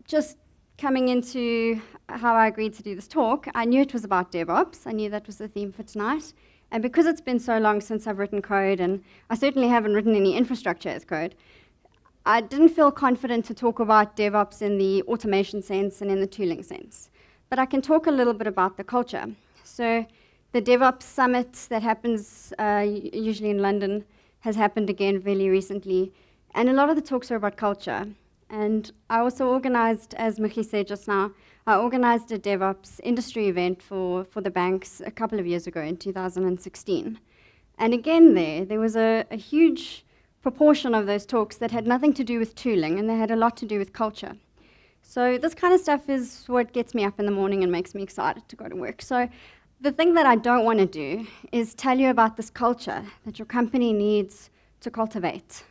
just coming into how I agreed to do this talk, I knew it was about DevOps. I knew that was the theme for tonight. And because it's been so long since I've written code, and I certainly haven't written any infrastructure as code, I didn't feel confident to talk about DevOps in the automation sense and in the tooling sense. But I can talk a little bit about the culture. So the DevOps Summit that happens usually in London has happened again fairly recently. And a lot of the talks are about culture. And I also organized, as Michi said just now, I organized a DevOps industry event for the banks a couple of years ago in 2016. And again there was a huge proportion of those talks that had nothing to do with tooling, and they had a lot to do with culture. So this kind of stuff is what gets me up in the morning and makes me excited to go to work. So the thing that I don't want to do is tell you about this culture that your company needs to cultivate,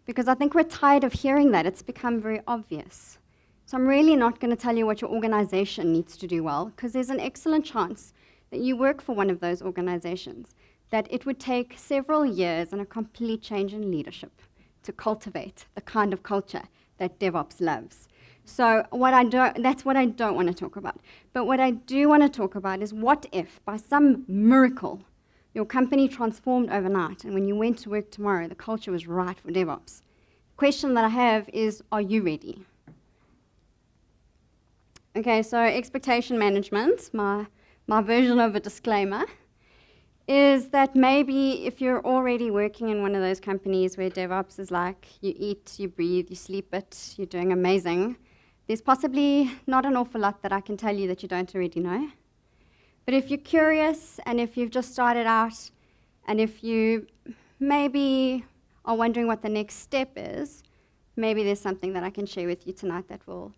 because I think we're tired of hearing that. It's become very obvious. So I'm really not going to tell you what your organization needs to do well, because there's an excellent chance that you work for one of those organizations, that it would take several years and a complete change in leadership to cultivate the kind of culture that DevOps loves. So that's what I don't want to talk about. But what I do want to talk about is, what if, by some miracle, your company transformed overnight, and when you went to work tomorrow, the culture was right for DevOps? The question that I have is, are you ready? Okay, so expectation management, my version of a disclaimer. is that maybe if you're already working in one of those companies where DevOps is like you eat, you breathe, you sleep it, you're doing amazing, there's possibly not an awful lot that I can tell you that you don't already know. But if you're curious and if you've just started out and if you maybe are wondering what the next step is, maybe there's something that I can share with you tonight that will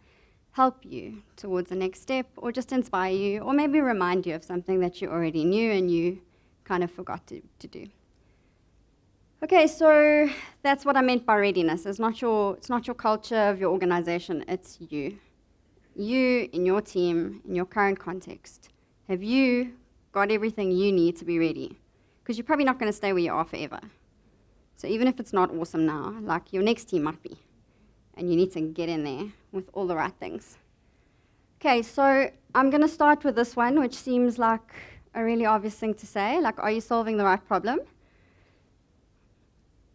help you towards the next step or just inspire you or maybe remind you of something that you already knew and you kind of forgot to do. Okay, so that's what I meant by readiness. It's not your culture of your organization, it's you. You in your team, in your current context. Have you got everything you need to be ready? Because you're probably not going to stay where you are forever. So even if it's not awesome now, like your next team might be. And you need to get in there with all the right things. Okay, so I'm going to start with this one, which seems like a really obvious thing to say. Like, are you solving the right problem?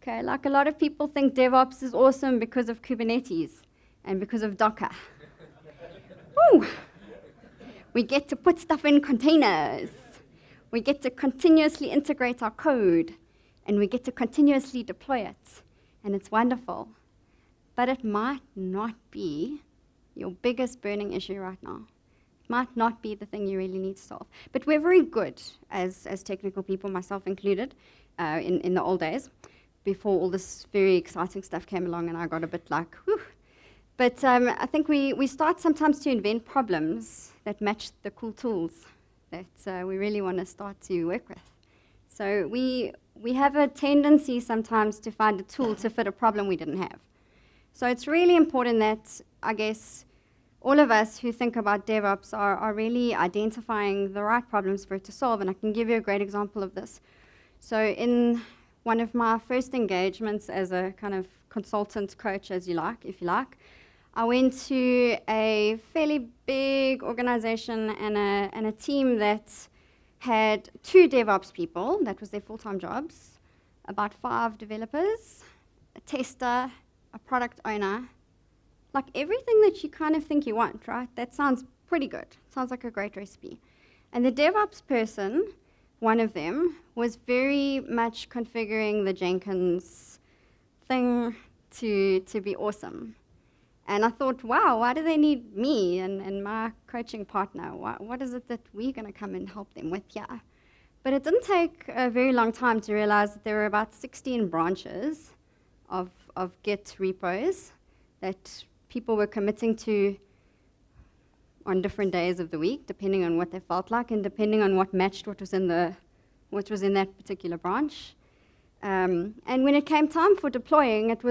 Okay, like a lot of people think DevOps is awesome because of Kubernetes and because of Docker. Woo! We get to put stuff in containers. We get to continuously integrate our code. And we get to continuously deploy it. And it's wonderful. But it might not be your biggest burning issue right now. It might not be the thing you really need to solve. But we're very good as technical people, myself included, in the old days, before all this very exciting stuff came along and I got a bit like, whew. But I think we start sometimes to invent problems that match the cool tools that we really want to start to work with. So we have a tendency sometimes to find a tool to fit a problem we didn't have. So it's really important that, I guess, all of us who think about DevOps are really identifying the right problems for it to solve, and I can give you a great example of this. So in one of my first engagements as a kind of consultant coach, if you like, I went to a fairly big organization and a team that had 2 DevOps people, that was their full-time jobs, about 5 developers, a tester, a product owner, like everything that you kind of think you want, right? That sounds pretty good. Sounds like a great recipe. And the DevOps person, one of them, was very much configuring the Jenkins thing to be awesome. And I thought, wow, why do they need me and my coaching partner? What is it that we're going to come and help them with here? But it didn't take a very long time to realize that there were about 16 branches of Git repos that people were committing to on different days of the week, depending on what they felt like and depending on what matched what was in that particular branch. And when it came time for deploying, it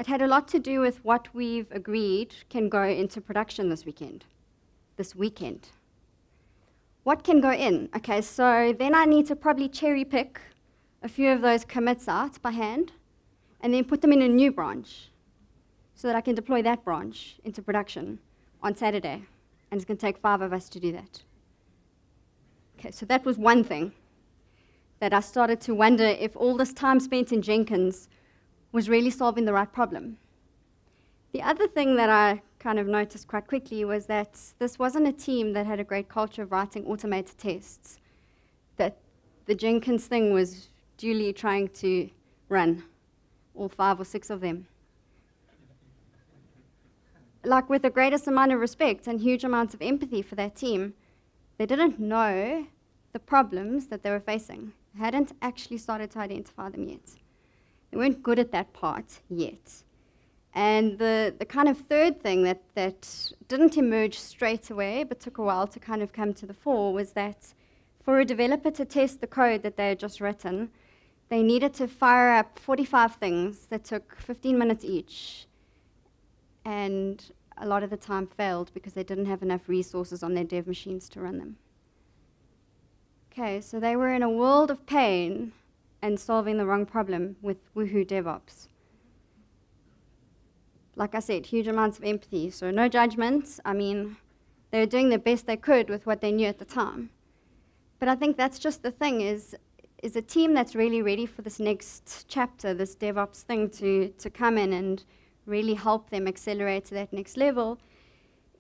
had a lot to do with what we've agreed can go into production this weekend. What can go in? Okay, so then I need to probably cherry pick a few of those commits out by hand and then put them in a new branch so that I can deploy that branch into production on Saturday. And it's going to take 5 of us to do that. Okay, so that was one thing that I started to wonder if all this time spent in Jenkins was really solving the right problem. The other thing that I kind of noticed quite quickly was that this wasn't a team that had a great culture of writing automated tests, that the Jenkins thing was duly trying to run, all 5 or 6 of them. Like, with the greatest amount of respect and huge amounts of empathy for that team, they didn't know the problems that they were facing. They hadn't actually started to identify them yet. They weren't good at that part yet. And the kind of third thing that didn't emerge straight away, but took a while to kind of come to the fore, was that for a developer to test the code that they had just written, they needed to fire up 45 things that took 15 minutes each. And a lot of the time failed because they didn't have enough resources on their dev machines to run them. Okay, so they were in a world of pain and solving the wrong problem with Woohoo DevOps. Like I said, huge amounts of empathy, so no judgment. I mean, they were doing the best they could with what they knew at the time. But I think that's just the thing, is a team that's really ready for this next chapter, this DevOps thing to come in and really help them accelerate to that next level,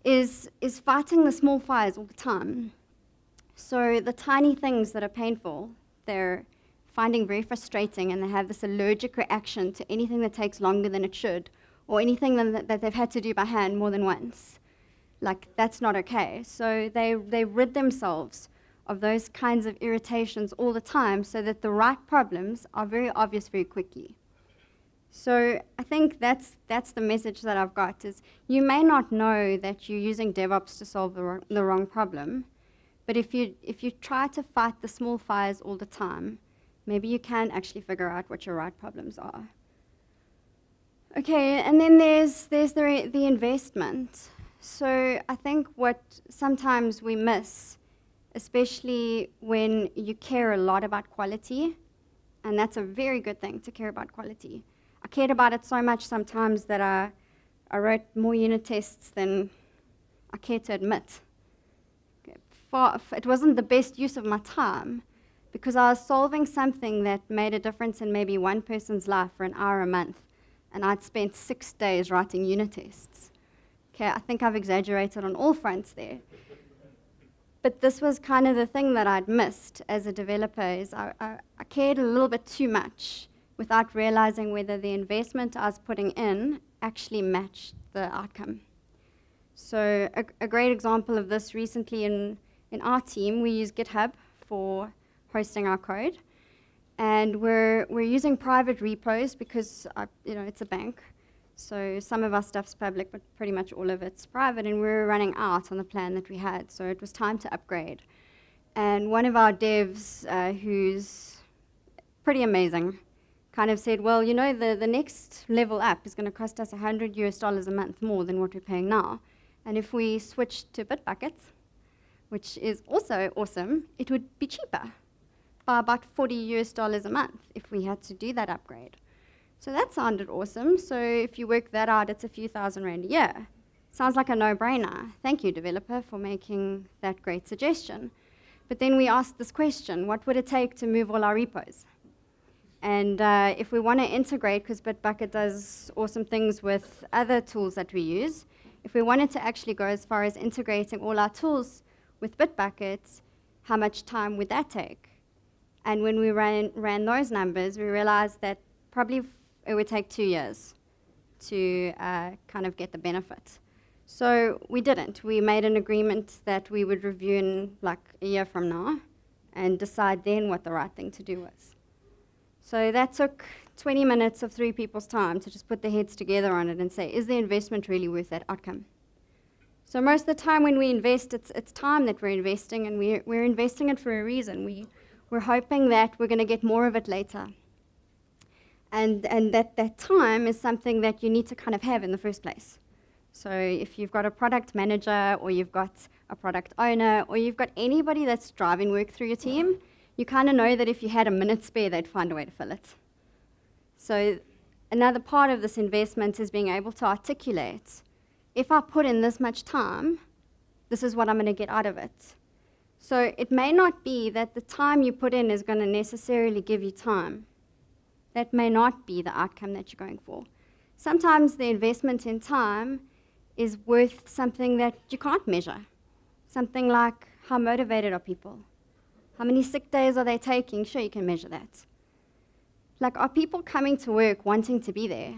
is fighting the small fires all the time. So the tiny things that are painful, they're finding very frustrating, and they have this allergic reaction to anything that takes longer than it should, or anything that they've had to do by hand more than once. Like, that's not okay. So they rid themselves of those kinds of irritations all the time so that the right problems are very obvious very quickly. So I think that's the message that I've got, is you may not know that you're using DevOps to solve the wrong problem, but if you try to fight the small fires all the time, maybe you can actually figure out what your right problems are. Okay, and then there's the investment. So I think what sometimes we miss, especially when you care a lot about quality, and that's a very good thing to care about quality. I cared about it so much sometimes that I wrote more unit tests than I care to admit. It wasn't the best use of my time, because I was solving something that made a difference in maybe one person's life for an hour a month, and I'd spent 6 days writing unit tests. Okay, I think I've exaggerated on all fronts there. But this was kind of the thing that I'd missed as a developer, is I cared a little bit too much without realizing whether the investment I was putting in actually matched the outcome. So a great example of this recently in our team, we use GitHub for hosting our code. And we're using private repos because it's a bank. So some of our stuff's public, but pretty much all of it's private, and we were running out on the plan that we had, so it was time to upgrade. And one of our devs, who's pretty amazing, kind of said, well, the next level up is going to cost us $100 a month more than what we're paying now. And if we switch to Bitbucket, which is also awesome, it would be cheaper by about $40 a month if we had to do that upgrade. So that sounded awesome. So if you work that out, it's a few $1,000 a year. Sounds like a no-brainer. Thank you, developer, for making that great suggestion. But then we asked this question: what would it take to move all our repos? And if we want to integrate, because Bitbucket does awesome things with other tools that we use, if we wanted to actually go as far as integrating all our tools with Bitbucket, how much time would that take? And when we ran those numbers, we realized that probably it would take 2 years to kind of get the benefit. So we didn't. We made an agreement that we would review in like a year from now and decide then what the right thing to do was. So that took 20 minutes of 3 people's time to just put their heads together on it and say, is the investment really worth that outcome? So most of the time when we invest, it's time that we're investing, and we're investing it for a reason. We're hoping that we're going to get more of it later. And that time is something that you need to kind of have in the first place. So if you've got a product manager, or you've got a product owner, or you've got anybody that's driving work through your team, you kind of know that if you had a minute spare, they'd find a way to fill it. So another part of this investment is being able to articulate, if I put in this much time, this is what I'm going to get out of it. So it may not be that the time you put in is going to necessarily give you time. That may not be the outcome that you're going for. Sometimes the investment in time is worth something that you can't measure. Something like, how motivated are people? How many sick days are they taking? Sure, you can measure that. Like, are people coming to work wanting to be there?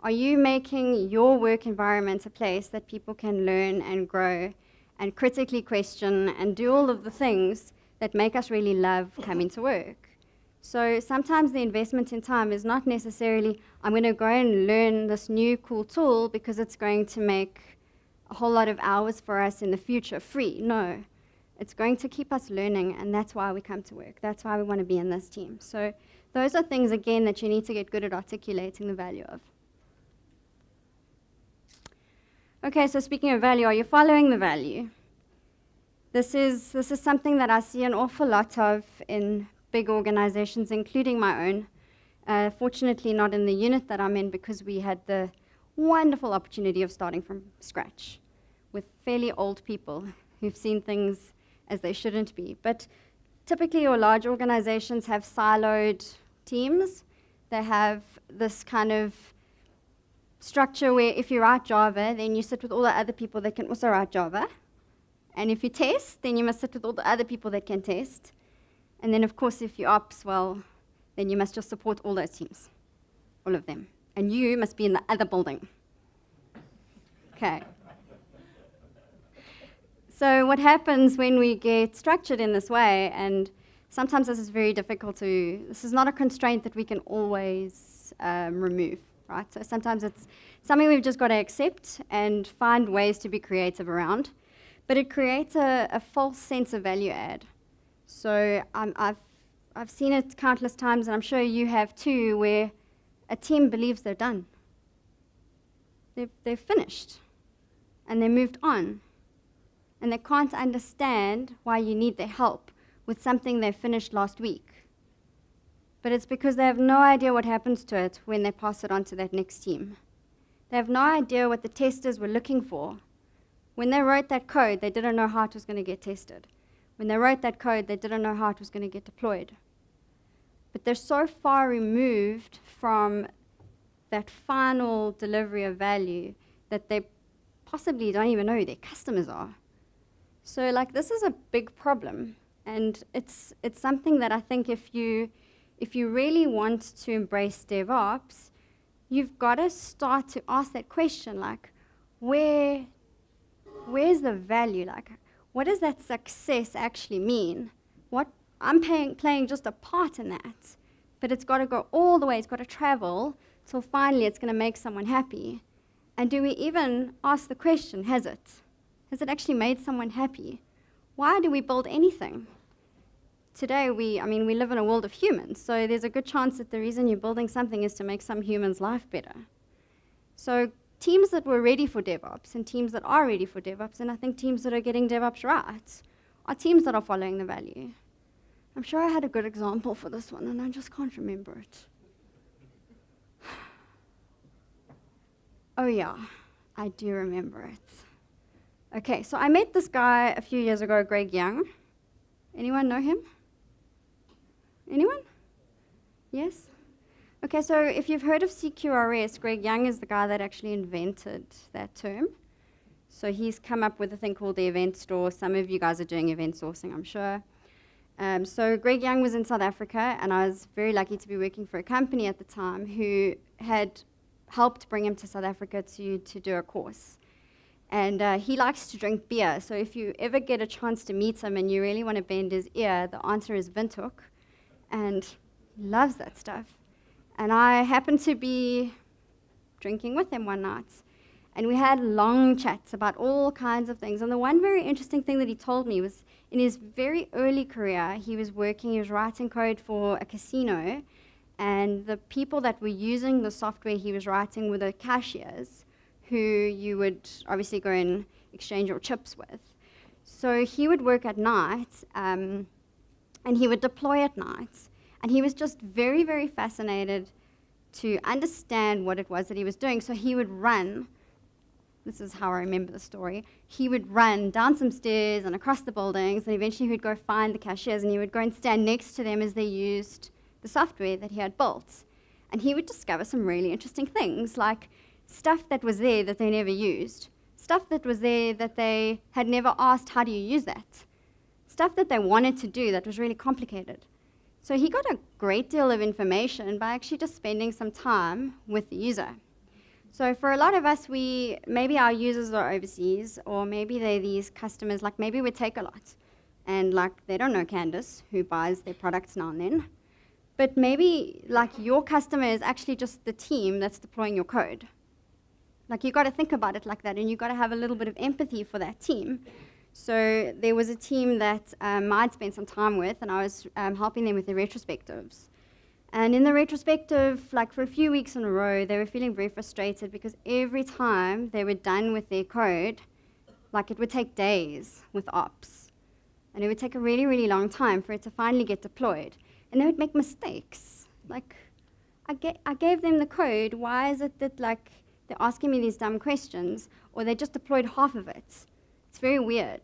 Are you making your work environment a place that people can learn and grow and critically question and do all of the things that make us really love coming to work? So sometimes the investment in time is not necessarily, I'm going to go and learn this new cool tool because it's going to make a whole lot of hours for us in the future free. No, it's going to keep us learning, and that's why we come to work. That's why we want to be in this team. So those are things, again, that you need to get good at articulating the value of. Okay, so speaking of value, are you following the value? This is something that I see an awful lot of in big organizations, including my own. Fortunately, not in the unit that I'm in, because we had the wonderful opportunity of starting from scratch with fairly old people who've seen things as they shouldn't be. But typically, your large organizations have siloed teams. They have this kind of structure where if you write Java, then you sit with all the other people that can also write Java. And if you test, then you must sit with all the other people that can test. And then, of course, if you're ops, well, then you must just support all those teams, all of them. And you must be in the other building. Okay. So what happens when we get structured in this way, and sometimes this is very difficult this is not a constraint that we can always remove, right? So sometimes it's something we've just got to accept and find ways to be creative around. But it creates a false sense of value add. So I've seen it countless times, and I'm sure you have too, where a team believes they're done. They're finished, and they moved on. And they can't understand why you need their help with something they finished last week. But it's because they have no idea what happens to it when they pass it on to that next team. They have no idea what the testers were looking for. When they wrote that code, they didn't know how it was going to get tested. When they wrote that code, they didn't know how it was going to get deployed. But they're so far removed from that final delivery of value that they possibly don't even know who their customers are. So like, this is a big problem. And it's something that I think if you really want to embrace DevOps, you've got to start to ask that question, like, where's the value? Like, what does that success actually mean? I'm playing just a part in that, but it's got to go all the way, it's got to travel till finally it's going to make someone happy. And do we even ask the question, has it? Has it actually made someone happy? Why do we build anything? Today, we live in a world of humans, so there's a good chance that the reason you're building something is to make some human's life better. So teams that were ready for DevOps and teams that are ready for DevOps, and I think teams that are getting DevOps right, are teams that are following the value. I'm sure I had a good example for this one, and I just can't remember it. Oh yeah, I do remember it. Okay, so I met this guy a few years ago, Greg Young. Anyone know him? Anyone? Yes? Okay, so if you've heard of CQRS, Greg Young is the guy that actually invented that term. So he's come up with a thing called the event store. Some of you guys are doing event sourcing, I'm sure. So Greg Young was in South Africa, and I was very lucky to be working for a company at the time who had helped bring him to South Africa to do a course. And he likes to drink beer, so if you ever get a chance to meet him and you really want to bend his ear, the answer is Windhoek, and he loves that stuff. And I happened to be drinking with him one night, and we had long chats about all kinds of things. And the one very interesting thing that he told me was, in his very early career, he was writing code for a casino, and the people that were using the software he was writing were the cashiers, who you would obviously go and exchange your chips with. So he would work at night, and he would deploy at night. And he was just very, very fascinated to understand what it was that he was doing. So he would run, this is how I remember the story, he would run down some stairs and across the buildings, and eventually he would go find the cashiers, and he would go and stand next to them as they used the software that he had built. And he would discover some really interesting things, like stuff that was there that they never used, stuff that was there that they had never asked, how do you use that? Stuff that they wanted to do that was really complicated. So he got a great deal of information by actually just spending some time with the user. So for a lot of us, maybe our users are overseas, or maybe they're these customers, like maybe we Takealot, and like they don't know Candice, who buys their products now and then. But maybe like your customer is actually just the team that's deploying your code. Like, you got to think about it like that, and you got to have a little bit of empathy for that team. So there was a team that I'd spent some time with, and I was helping them with their retrospectives. And in the retrospective, like for a few weeks in a row, they were feeling very frustrated because every time they were done with their code, like it would take days with ops. And it would take a really, really long time for it to finally get deployed. And they would make mistakes. Like, I gave them the code. Why is it that, like, they're asking me these dumb questions, or they just deployed half of it? It's very weird.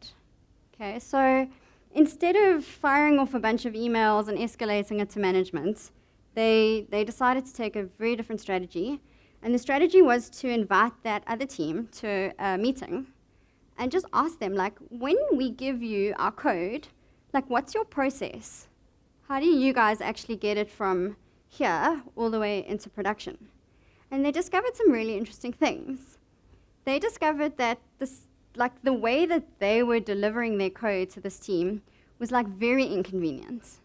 Okay, so instead of firing off a bunch of emails and escalating it to management, they decided to take a very different strategy. And the strategy was to invite that other team to a meeting and just ask them, like, when we give you our code, like, what's your process? how do you guys actually get it from here all the way into production? And they discovered some really interesting things. They discovered that the way that they were delivering their code to this team was like very inconvenient.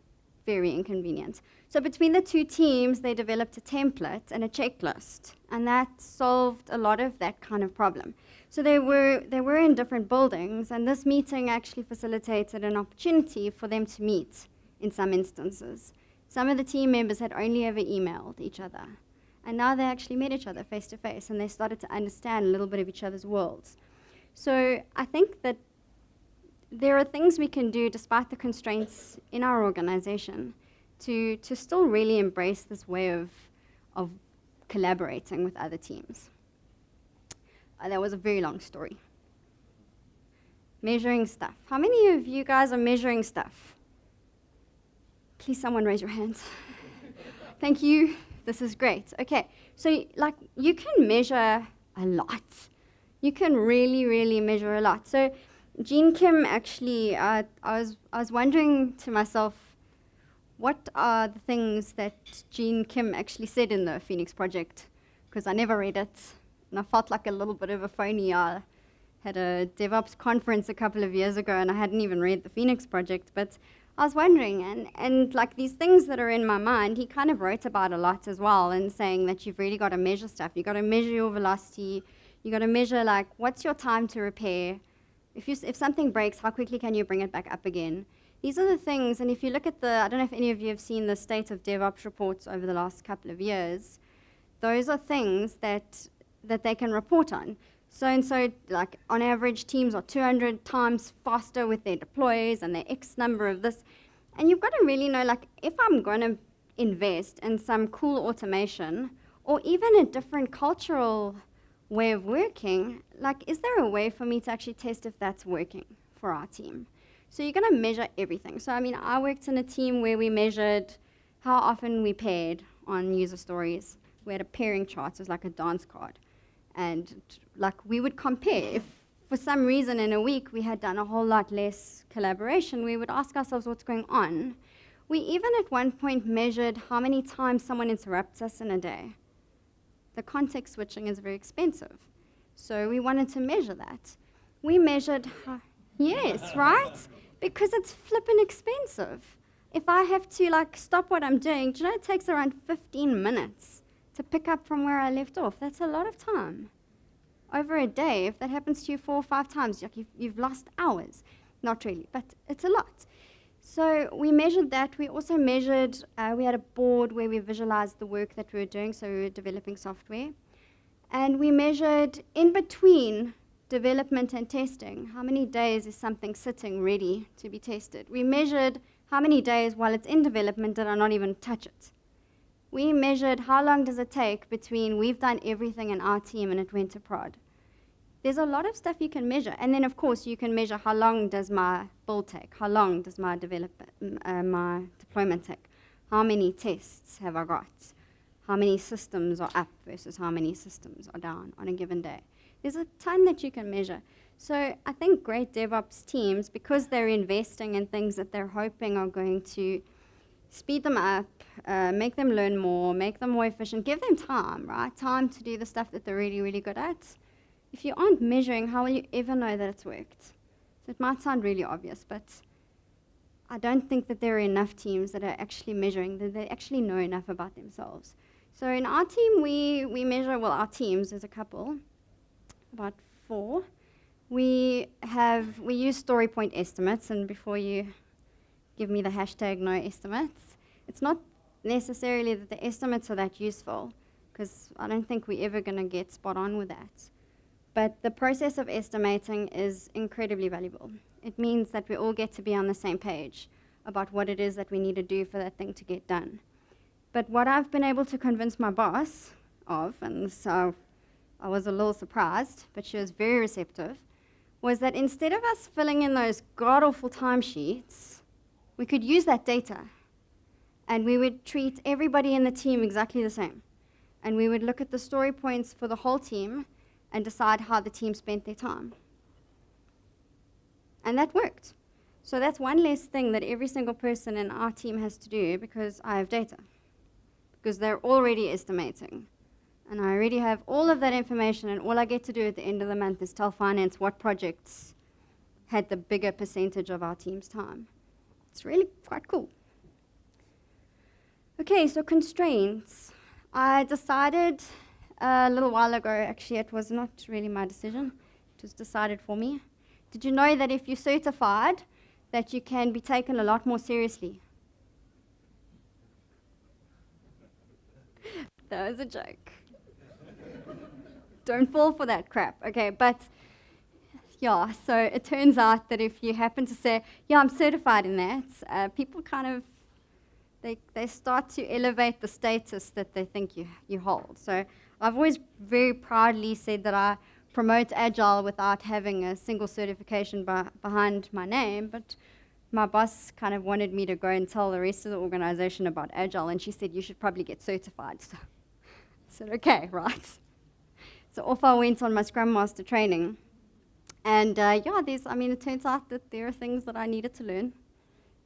So between the two teams, they developed a template and a checklist, and that solved a lot of that kind of problem. So they were in different buildings, and this meeting actually facilitated an opportunity for them to meet in some instances. Some of the team members had only ever emailed each other, and now they actually met each other face to face, and they started to understand a little bit of each other's worlds. So I think that there are things we can do despite the constraints in our organization to still really embrace this way of collaborating with other teams. That was a very long story. Measuring stuff. How many of you guys are measuring stuff? Please, someone raise your hands. Thank you. This is great. Okay, so you can measure a lot. You can really, really measure a lot. So Jean Kim actually, I was wondering to myself, what are the things that Jean Kim actually said in the Phoenix Project? Because I never read it, and I felt like a little bit of a phony. I had a DevOps conference a couple of years ago, and I hadn't even read the Phoenix Project, but I was wondering, and like these things that are in my mind, he kind of wrote about a lot as well, and saying that you've really got to measure stuff. You've got to measure your velocity. You've got to measure, like, what's your time to repair? If something breaks, how quickly can you bring it back up again? These are the things, and if you look at I don't know if any of you have seen the state of DevOps reports over the last couple of years, those are things that they can report on. So, like, on average, teams are 200 times faster with their deploys and their X number of this. And you've got to really know, like, if I'm going to invest in some cool automation or even a different cultural way of working, like, is there a way for me to actually test if that's working for our team? So you're going to measure everything. So, I mean, I worked in a team where we measured how often we paired on user stories. We had a pairing chart. It was like a dance card. And, like, we would compare. If for some reason in a week we had done a whole lot less collaboration, we would ask ourselves what's going on. We even at one point measured how many times someone interrupts us in a day. The context switching is very expensive. So we wanted to measure that. We measured yes, right? Because it's flippin' expensive. If I have to, like, stop what I'm doing, do you know it takes around 15 minutes to pick up from where I left off? That's a lot of time. Over a day, if that happens to you 4 or 5 times, like, you've lost hours. Not really, but it's a lot. So we measured that. We also measured, we had a board where we visualized the work that we were doing, so we were developing software. And we measured in between development and testing, how many days is something sitting ready to be tested. We measured how many days while it's in development did I not even touch it. We measured how long does it take between we've done everything in our team and it went to prod. There's a lot of stuff you can measure. And then, of course, you can measure how long does my build take? How long does my my deployment take? How many tests have I got? How many systems are up versus how many systems are down on a given day? There's a ton that you can measure. So I think great DevOps teams, because they're investing in things that they're hoping are going to speed them up, make them learn more, make them more efficient, give them time, right? Time to do the stuff that they're really, really good at. If you aren't measuring, how will you ever know that it's worked? So it might sound really obvious, but I don't think that there are enough teams that are actually measuring, that they actually know enough about themselves. So in our team, we measure, well, our teams, there's a couple, about 4. We use story point estimates, and before you give me the hashtag no estimates, it's not necessarily that the estimates are that useful, because I don't think we're ever going to get spot on with that. But the process of estimating is incredibly valuable. It means that we all get to be on the same page about what it is that we need to do for that thing to get done. But what I've been able to convince my boss of, and so I was a little surprised, but she was very receptive, was that instead of us filling in those god-awful timesheets, we could use that data, and we would treat everybody in the team exactly the same. And we would look at the story points for the whole team and decide how the team spent their time. And that worked. So that's one less thing that every single person in our team has to do because I have data. Because they're already estimating. And I already have all of that information, and all I get to do at the end of the month is tell finance what projects had the bigger percentage of our team's time. It's really quite cool. Okay, so constraints. I decided a little while ago, actually it was not really my decision, it was decided for me. Did you know that if you're certified, that you can be taken a lot more seriously? That was a joke. Don't fall for that crap, okay? But yeah, so it turns out that if you happen to say, yeah, I'm certified in that, people kind of, they start to elevate the status that they think you hold. So I've always very proudly said that I promote Agile without having a single certification behind my name, but my boss kind of wanted me to go and tell the rest of the organization about Agile, and she said, you should probably get certified. So I said, okay, right. So off I went on my Scrum Master training. And it turns out that there are things that I needed to learn.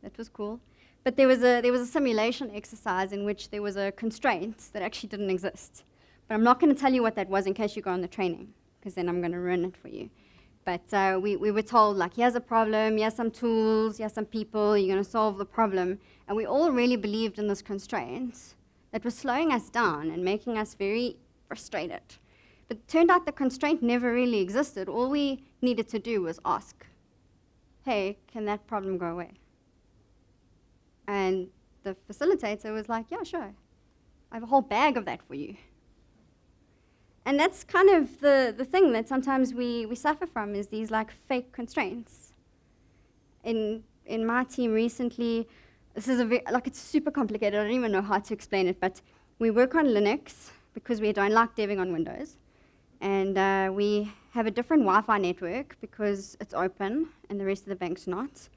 That was cool. But there was a simulation exercise in which there was a constraint that actually didn't exist. But I'm not going to tell you what that was in case you go on the training, because then I'm going to ruin it for you. But we were told, like, here's a problem, here's some tools, here's some people, you're going to solve the problem. And we all really believed in this constraint that was slowing us down and making us very frustrated. But it turned out the constraint never really existed. All we needed to do was ask, hey, can that problem go away? And the facilitator was like, yeah, sure. I have a whole bag of that for you. And that's kind of the thing that sometimes we suffer from, is these like fake constraints. In my team recently, this is it's super complicated. I don't even know how to explain it, but we work on Linux because we don't like deving on Windows. And we have a different Wi-Fi network because it's open and the rest of the bank's not.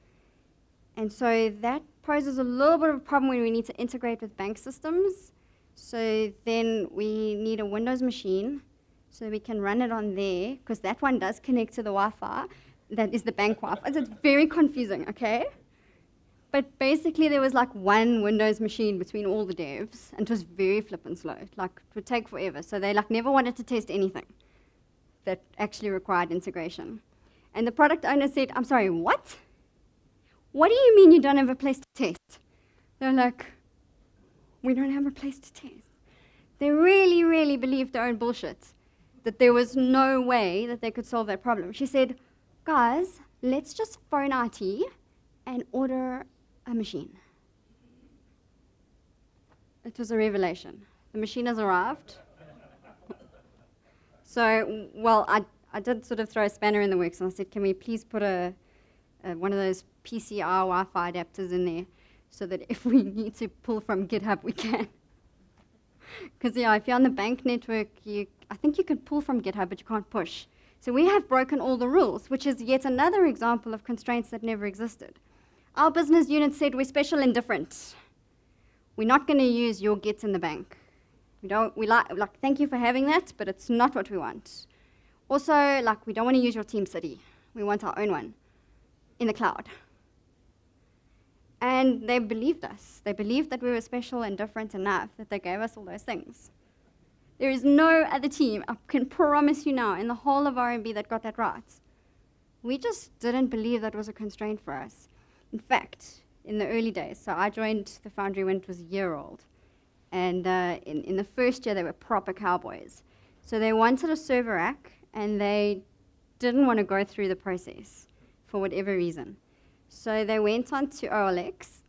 And so that poses a little bit of a problem when we need to integrate with bank systems. So then we need a Windows machine so we can run it on there, because that one does connect to the Wi-Fi. That is the bank Wi-Fi. It's very confusing, okay? But basically there was like one Windows machine between all the devs, and it was very flippin' slow. Like, it would take forever. So they never wanted to test anything that actually required integration. And the product owner said, I'm sorry, what? What do you mean you don't have a place to test? They're like, we don't have a place to test. They really, really believed their own bullshit, that there was no way that they could solve that problem. She said, guys, let's just phone IT and order a machine. It was a revelation. The machine has arrived. So, well, I did sort of throw a spanner in the works, and I said, can we please put one of those PCR Wi-Fi adapters in there so that if we need to pull from GitHub, we can. Because, yeah, if you're on the bank network, I think you can pull from GitHub, but you can't push. So we have broken all the rules, which is yet another example of constraints that never existed. Our business unit said we're special and different. We're not going to use your Git in the bank. Thank you for having that, but it's not what we want. Also, we don't want to use your TeamCity. We want our own one in the cloud. And they believed us. They believed that we were special and different enough that they gave us all those things. There is no other team, I can promise you now, in the whole of R&B that got that right. We just didn't believe that was a constraint for us. In fact, in the early days, so I joined the Foundry when it was a year old. And in the first year, they were proper cowboys. So they wanted a server rack, and they didn't want to go through the process for whatever reason. So they went on to OLX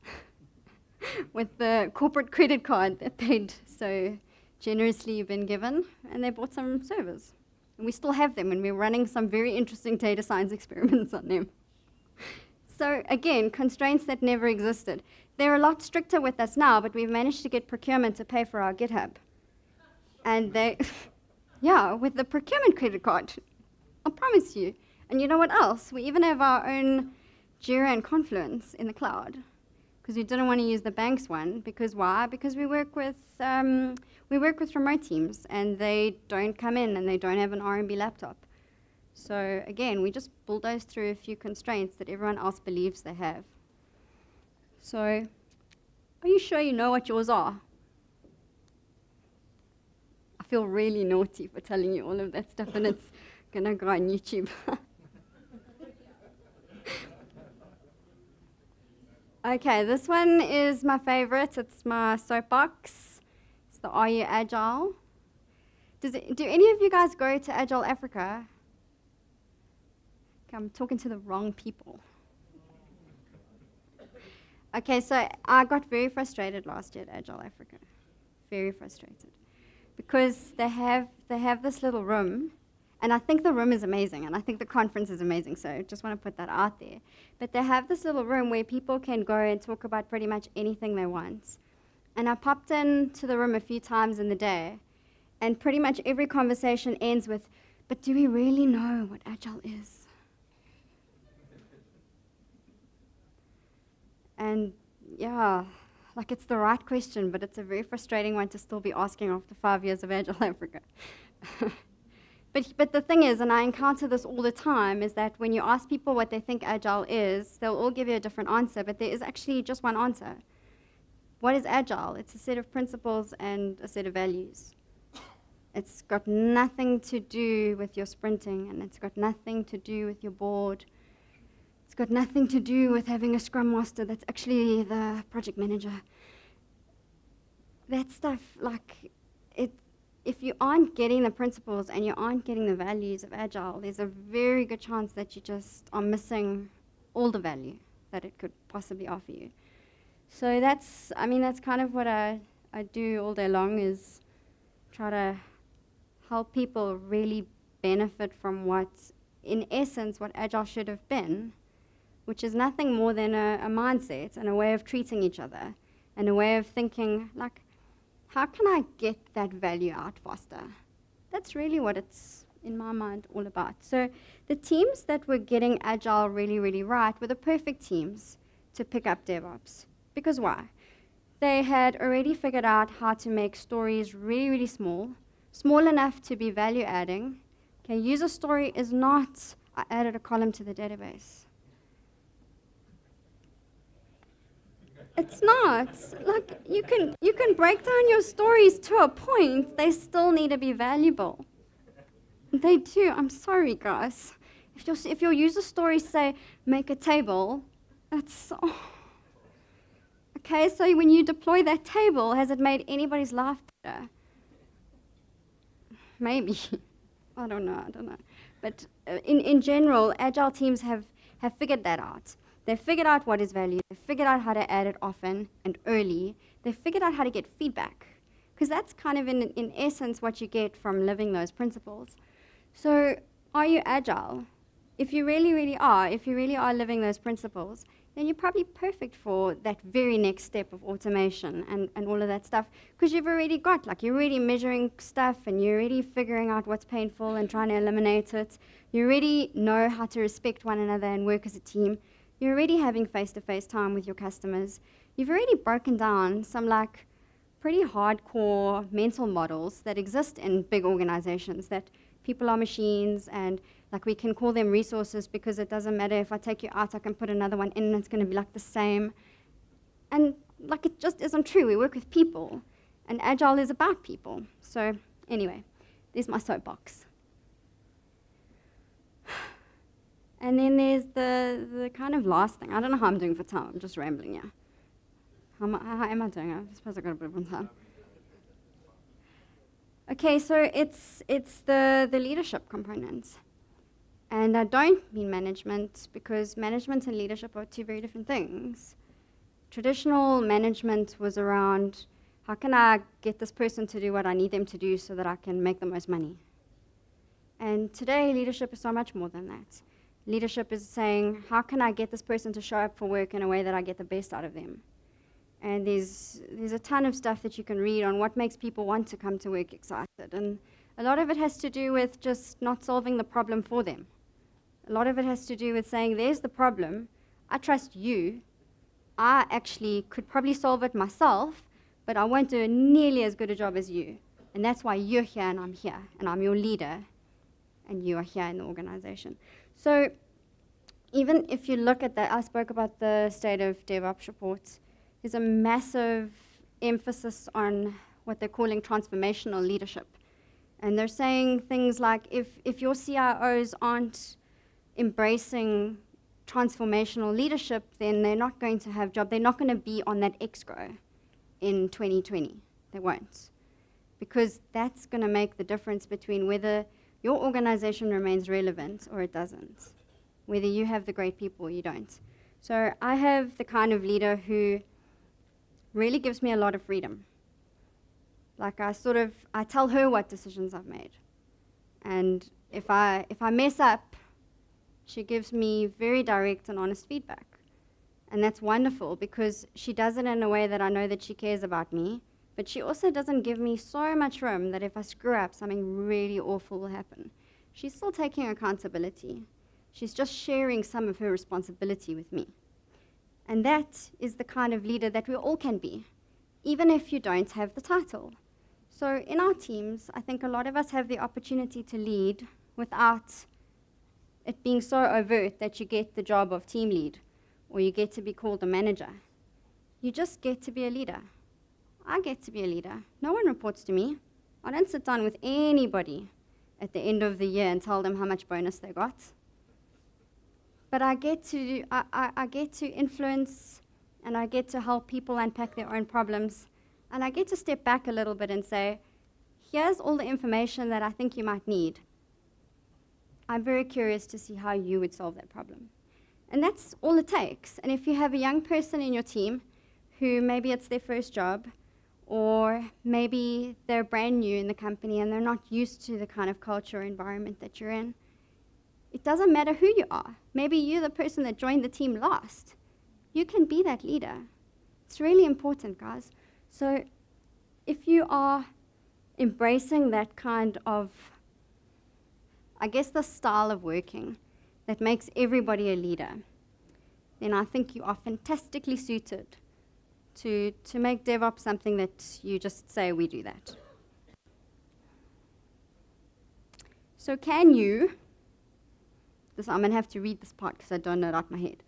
with the corporate credit card that they'd so generously been given, and they bought some servers. And we still have them, and we're running some very interesting data science experiments on them. So again, constraints that never existed. They're a lot stricter with us now, but we've managed to get procurement to pay for our GitHub. And they, yeah, with the procurement credit card, I promise you. And you know what else? We even have our own Jira and Confluence in the cloud, because we didn't want to use the bank's one. Because why? Because we work with remote teams, and they don't come in, and they don't have an R&B laptop. So again, we just bulldoze through a few constraints that everyone else believes they have. So, are you sure you know what yours are? I feel really naughty for telling you all of that stuff, and it's gonna go on YouTube. Okay, this one is my favorite. It's my soapbox. It's the Are You Agile? Do any of you guys go to Agile Africa? Okay, I'm talking to the wrong people. Okay, so I got very frustrated last year at Agile Africa. Very frustrated. Because they have this little room, and I think the room is amazing, and I think the conference is amazing, so I just want to put that out there. But they have this little room where people can go and talk about pretty much anything they want. And I popped into the room a few times in the day, and pretty much every conversation ends with, but do we really know what Agile is? And yeah, like it's the right question, but it's a very frustrating one to still be asking after 5 years of Agile Africa. But the thing is, and I encounter this all the time, is that when you ask people what they think Agile is, they'll all give you a different answer, but there is actually just one answer. What is Agile? It's a set of principles and a set of values. It's got nothing to do with your sprinting, and it's got nothing to do with your board. It's got nothing to do with having a Scrum Master that's actually the project manager. That stuff, like, if you aren't getting the principles and you aren't getting the values of Agile, there's a very good chance that you just are missing all the value that it could possibly offer you. So that's kind of what I do all day long, is try to help people really benefit from what, in essence, what Agile should have been, which is nothing more than a mindset and a way of treating each other and a way of thinking, like, how can I get that value out faster? That's really what it's, in my mind, all about. So the teams that were getting Agile really, really right were the perfect teams to pick up DevOps. Because why? They had already figured out how to make stories really, really small enough to be value-adding. Okay, user story is not, I added a column to the database. It's not. Like, you can break down your stories to a point. They still need to be valuable. They do. I'm sorry, guys. If your user stories say, make a table, that's... Oh. Okay, so when you deploy that table, has it made anybody's life better? Maybe. I don't know. But in general, Agile teams have figured that out. They've figured out what is value. They've figured out how to add it often and early. They've figured out how to get feedback. Because that's kind of, in essence, what you get from living those principles. So are you Agile? If you really, really are, if you really are living those principles, then you're probably perfect for that very next step of automation and all of that stuff. Because you've already got, like, you're already measuring stuff and you're already figuring out what's painful and trying to eliminate it. You already know how to respect one another and work as a team. You're already having face-to-face time with your customers. You've already broken down some, like, pretty hardcore mental models that exist in big organizations, that people are machines and, like, we can call them resources because it doesn't matter if I take you out, I can put another one in and it's going to be, like, the same. And, like, it just isn't true. We work with people, and Agile is about people. So anyway, there's my soapbox. And then there's the kind of last thing. I don't know how I'm doing for time. I'm just rambling, yeah. How am I doing? I suppose I got a bit of time. Okay, so it's the leadership component. And I don't mean management, because management and leadership are two very different things. Traditional management was around, how can I get this person to do what I need them to do so that I can make the most money? And today, leadership is so much more than that. Leadership is saying, how can I get this person to show up for work in a way that I get the best out of them? And there's a ton of stuff that you can read on what makes people want to come to work excited. And a lot of it has to do with just not solving the problem for them. A lot of it has to do with saying, there's the problem, I trust you, I actually could probably solve it myself, but I won't do nearly as good a job as you. And that's why you're here and I'm here, and I'm your leader. and you are here in the organization. So even if you look at that, I spoke about the State of DevOps reports, there's a massive emphasis on what they're calling transformational leadership. And they're saying things like, if your CIOs aren't embracing transformational leadership, then they're not going to have job. They're not going to be on that exco in 2020. They won't. Because that's going to make the difference between whether your organization remains relevant or it doesn't. Whether you have the great people or you don't. So I have the kind of leader who really gives me a lot of freedom. Like I tell her what decisions I've made. And if I mess up, she gives me very direct and honest feedback. And that's wonderful because she does it in a way that I know that she cares about me, but she also doesn't give me so much room that if I screw up, something really awful will happen. She's still taking accountability. She's just sharing some of her responsibility with me. And that is the kind of leader that we all can be, even if you don't have the title. So in our teams, I think a lot of us have the opportunity to lead without it being so overt that you get the job of team lead or you get to be called a manager. You just get to be a leader. I get to be a leader. No one reports to me. I don't sit down with anybody at the end of the year and tell them how much bonus they got. But I get to influence and I get to help people unpack their own problems. And I get to step back a little bit and say, here's all the information that I think you might need. I'm very curious to see how you would solve that problem. And that's all it takes. And if you have a young person in your team who maybe it's their first job, or maybe they're brand new in the company and they're not used to the kind of culture or environment that you're in, it doesn't matter who you are. Maybe you're the person that joined the team last. You can be that leader. It's really important, guys. So if you are embracing that kind of, I guess, the style of working that makes everybody a leader, then I think you are fantastically suited to make DevOps something that you just say, we do that. So can you, I'm going to have to read this part because I don't know it out my head.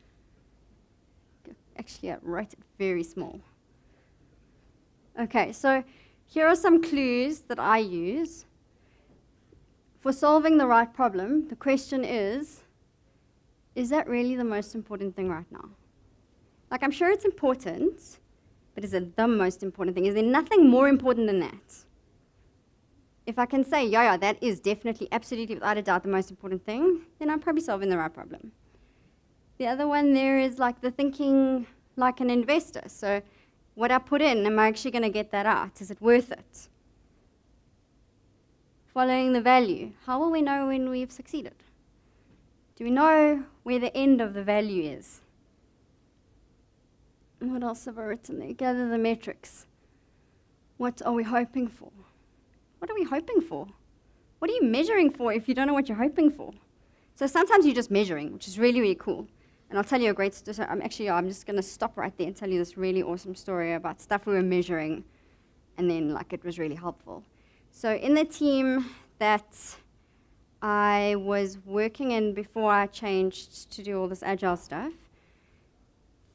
Actually, I wrote it very small. Okay, so here are some clues that I use. For solving the right problem, the question is that really the most important thing right now? Like, I'm sure it's important, but is it the most important thing? Is there nothing more important than that? If I can say, yeah, that is definitely, absolutely, without a doubt, the most important thing, then I'm probably solving the right problem. The other one there is like the thinking like an investor. So what I put in, am I actually going to get that out? Is it worth it? Following the value. How will we know when we've succeeded? Do we know where the end of the value is? What else have I written there? Gather the metrics. What are we hoping for? What are we hoping for? What are you measuring for if you don't know what you're hoping for? So sometimes you're just measuring, which is really, really cool. And I'll tell you a great story. I'm just going to stop right there and tell you this really awesome story about stuff we were measuring, and then it was really helpful. So in the team that I was working in before I changed to do all this agile stuff,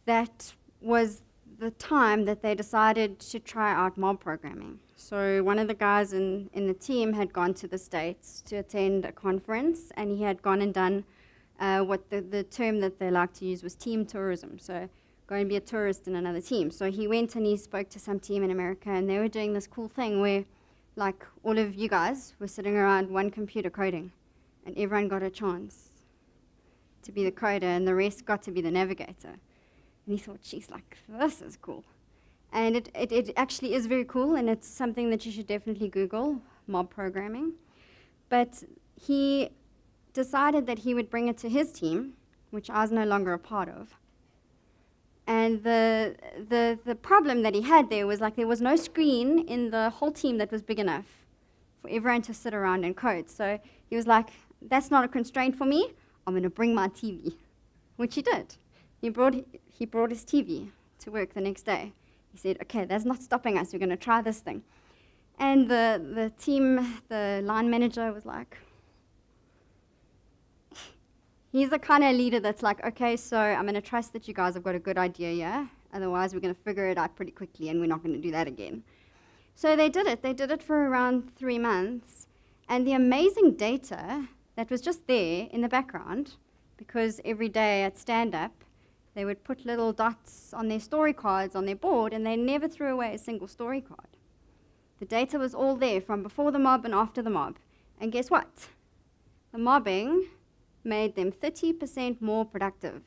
that was the time that they decided to try out mob programming. So one of the guys in the team had gone to the States to attend a conference, and he had gone and done what the term that they like to use was team tourism. So go and be a tourist in another team. So he went and he spoke to some team in America, and they were doing this cool thing where all of you guys were sitting around one computer coding, and everyone got a chance to be the coder, and the rest got to be the navigator. And he thought, geez, this is cool. And it actually is very cool, and it's something that you should definitely Google, mob programming. But he decided that he would bring it to his team, which I was no longer a part of. And the problem that he had there was there was no screen in the whole team that was big enough for everyone to sit around and code. So he was like, that's not a constraint for me. I'm going to bring my TV, which he did. He brought his TV to work the next day. He said, okay, that's not stopping us. We're going to try this thing. And the team, the line manager was like, He's the kind of leader that's like, okay, so I'm going to trust that you guys have got a good idea here. Otherwise, we're going to figure it out pretty quickly, and we're not going to do that again. So they did it. They did it for around 3 months. And the amazing data that was just there in the background, because every day at stand-up, they would put little dots on their story cards on their board, and they never threw away a single story card. The data was all there from before the mob and after the mob. And guess what? The mobbing made them 30% more productive.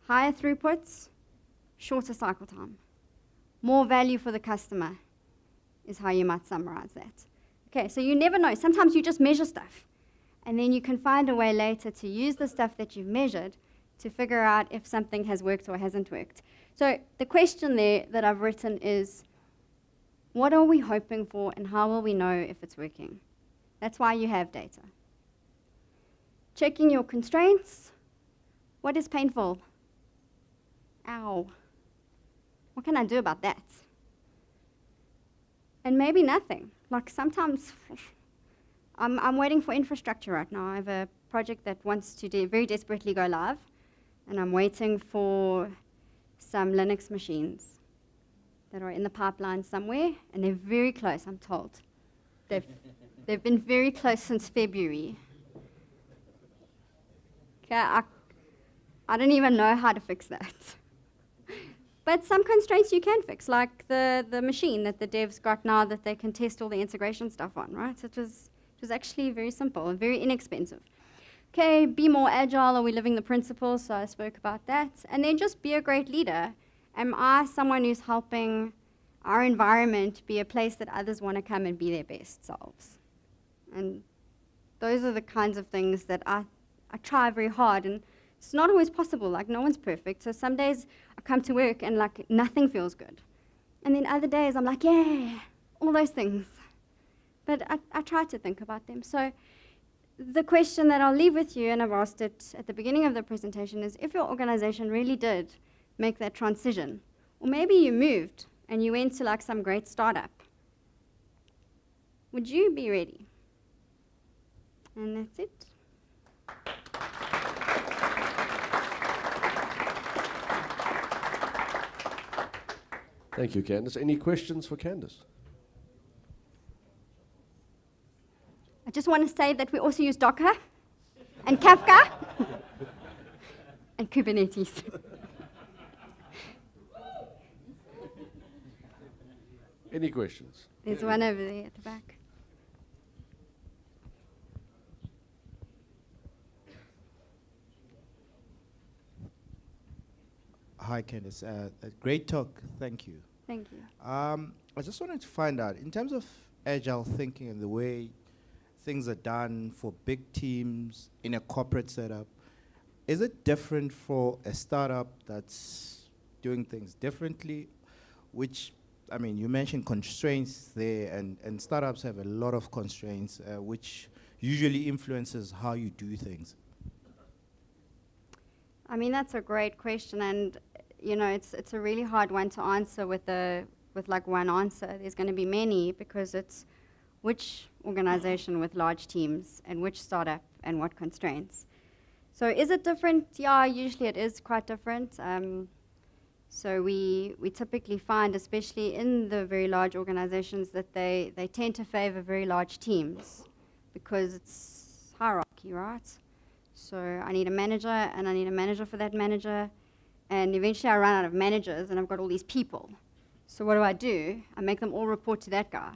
Higher throughputs, shorter cycle time. More value for the customer is how you might summarize that. Okay, so you never know. Sometimes you just measure stuff, and then you can find a way later to use the stuff that you've measured to figure out if something has worked or hasn't worked. So the question there that I've written is, what are we hoping for, and how will we know if it's working? That's why you have data. Checking your constraints. What is painful? Ow. What can I do about that? And maybe nothing. Like sometimes, I'm waiting for infrastructure right now. I have a project that wants to very desperately go live, and I'm waiting for some Linux machines that are in the pipeline somewhere, and they're very close, I'm told. They've been very close since February. Okay, I don't even know how to fix that. But some constraints you can fix, like the machine that the devs got now that they can test all the integration stuff on, right? It was actually very simple and very inexpensive. Okay, be more agile. Are we living the principles? So I spoke about that. And then just be a great leader. Am I someone who's helping our environment be a place that others want to come and be their best selves? And those are the kinds of things that I try very hard, and it's not always possible. Like, no one's perfect. So some days I come to work and like nothing feels good. And then other days I'm like, yeah, all those things. But I try to think about them. So the question that I'll leave with you, and I've asked it at the beginning of the presentation, is if your organization really did make that transition, or maybe you moved and you went to like some great startup, would you be ready? And that's it. Thank you, Candice. Any questions for Candice? I just want to say that we also use Docker and Kafka and Kubernetes. Any questions? There's one over there at the back. Hi, Candice. Great talk. Thank you. Thank you. I just wanted to find out, in terms of agile thinking and the way things are done for big teams in a corporate setup, is it different for a startup that's doing things differently? Which, I mean, you mentioned constraints there, and startups have a lot of constraints, which usually influences how you do things. I mean, that's a great question, and you know, it's a really hard one to answer with like one answer. There's going to be many, because it's which organization with large teams and which startup and what constraints. So is it different? Yeah, usually it is quite different. So we typically find, especially in the very large organizations, that they tend to favor very large teams because it's hierarchy, right? So I need a manager, and I need a manager for that manager, and eventually I run out of managers, and I've got all these people. So what do? I make them all report to that guy.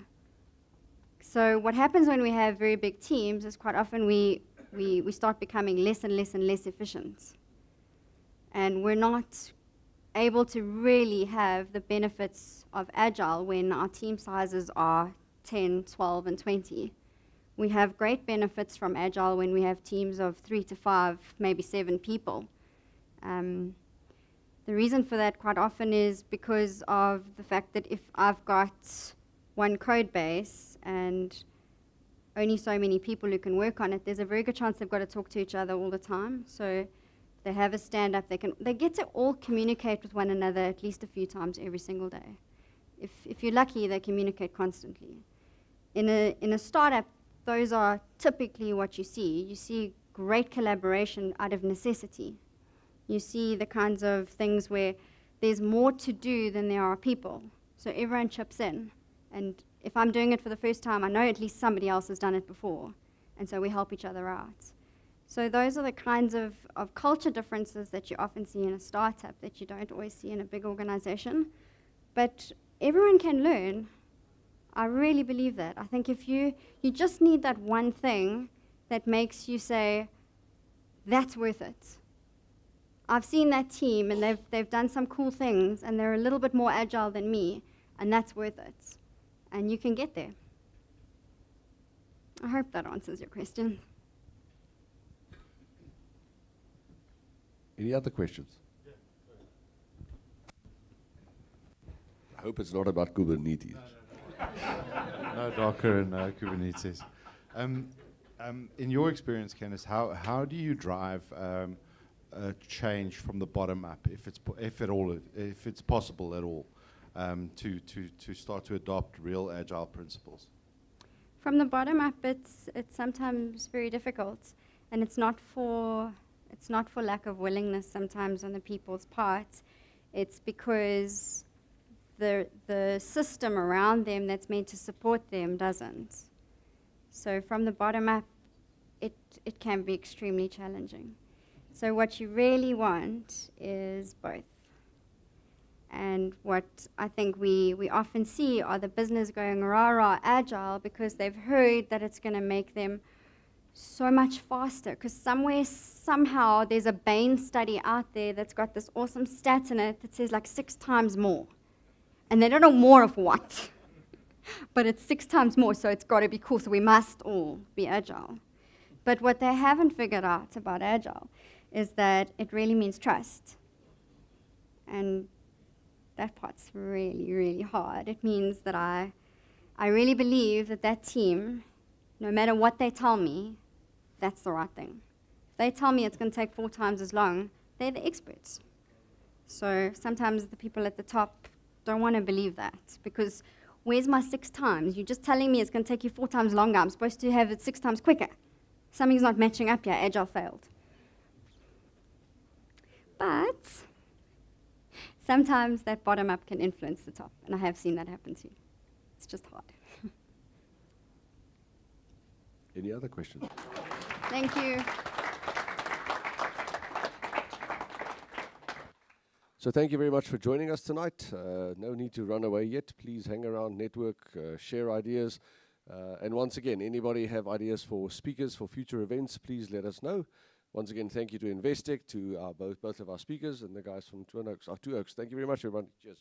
So what happens when we have very big teams is quite often we start becoming less and less and less efficient. And we're not able to really have the benefits of Agile when our team sizes are 10, 12, and 20. We have great benefits from Agile when we have teams of 3 to 5, maybe 7 people. The reason for that quite often is because of the fact that if I've got one code base and only so many people who can work on it, there's a very good chance they've got to talk to each other all the time. So they have a stand-up, they get to all communicate with one another at least a few times every single day. If you're lucky, they communicate constantly. In a startup, those are typically what you see. You see great collaboration out of necessity. You see the kinds of things where there's more to do than there are people. So everyone chips in. And if I'm doing it for the first time, I know at least somebody else has done it before. And so we help each other out. So those are the kinds of culture differences that you often see in a startup that you don't always see in a big organization. But everyone can learn. I really believe that. I think if you just need that one thing that makes you say, that's worth it. I've seen that team, and they've done some cool things, and they're a little bit more agile than me, and that's worth it. And you can get there. I hope that answers your question. Any other questions? I hope it's not about Kubernetes. No Docker and no Kubernetes. In your experience, Kenneth, how do you drive a change from the bottom up, if it's possible at all, to start to adopt real agile principles? From the bottom up, it's sometimes very difficult, and it's not for lack of willingness sometimes on the people's part. It's because the system around them that's meant to support them doesn't. So from the bottom up, it can be extremely challenging. So what you really want is both. And what I think we often see are the business going rah-rah agile because they've heard that it's going to make them so much faster. Because somehow, there's a Bain study out there that's got this awesome stat in it that says like 6 times more. And they don't know more of what. But it's 6 times more, so it's got to be cool. So we must all be agile. But what they haven't figured out about agile is that it really means trust. And that part's really, really hard. It means that I really believe that team, no matter what they tell me, that's the right thing. If they tell me it's going to take 4 times as long, they're the experts. So sometimes the people at the top don't want to believe that, because where's my 6 times? You're just telling me it's going to take you 4 times longer. I'm supposed to have it 6 times quicker. Something's not matching up here. Agile failed. But sometimes that bottom up can influence the top, and I have seen that happen too. It's just hard. Any other questions? Thank you. So thank you very much for joining us tonight. No need to run away yet. Please hang around, network, share ideas. And once again, anybody have ideas for speakers for future events, please let us know. Once again, thank you to Investec, to both of our speakers, and the guys from Two Oaks. Thank you very much, everyone. Cheers.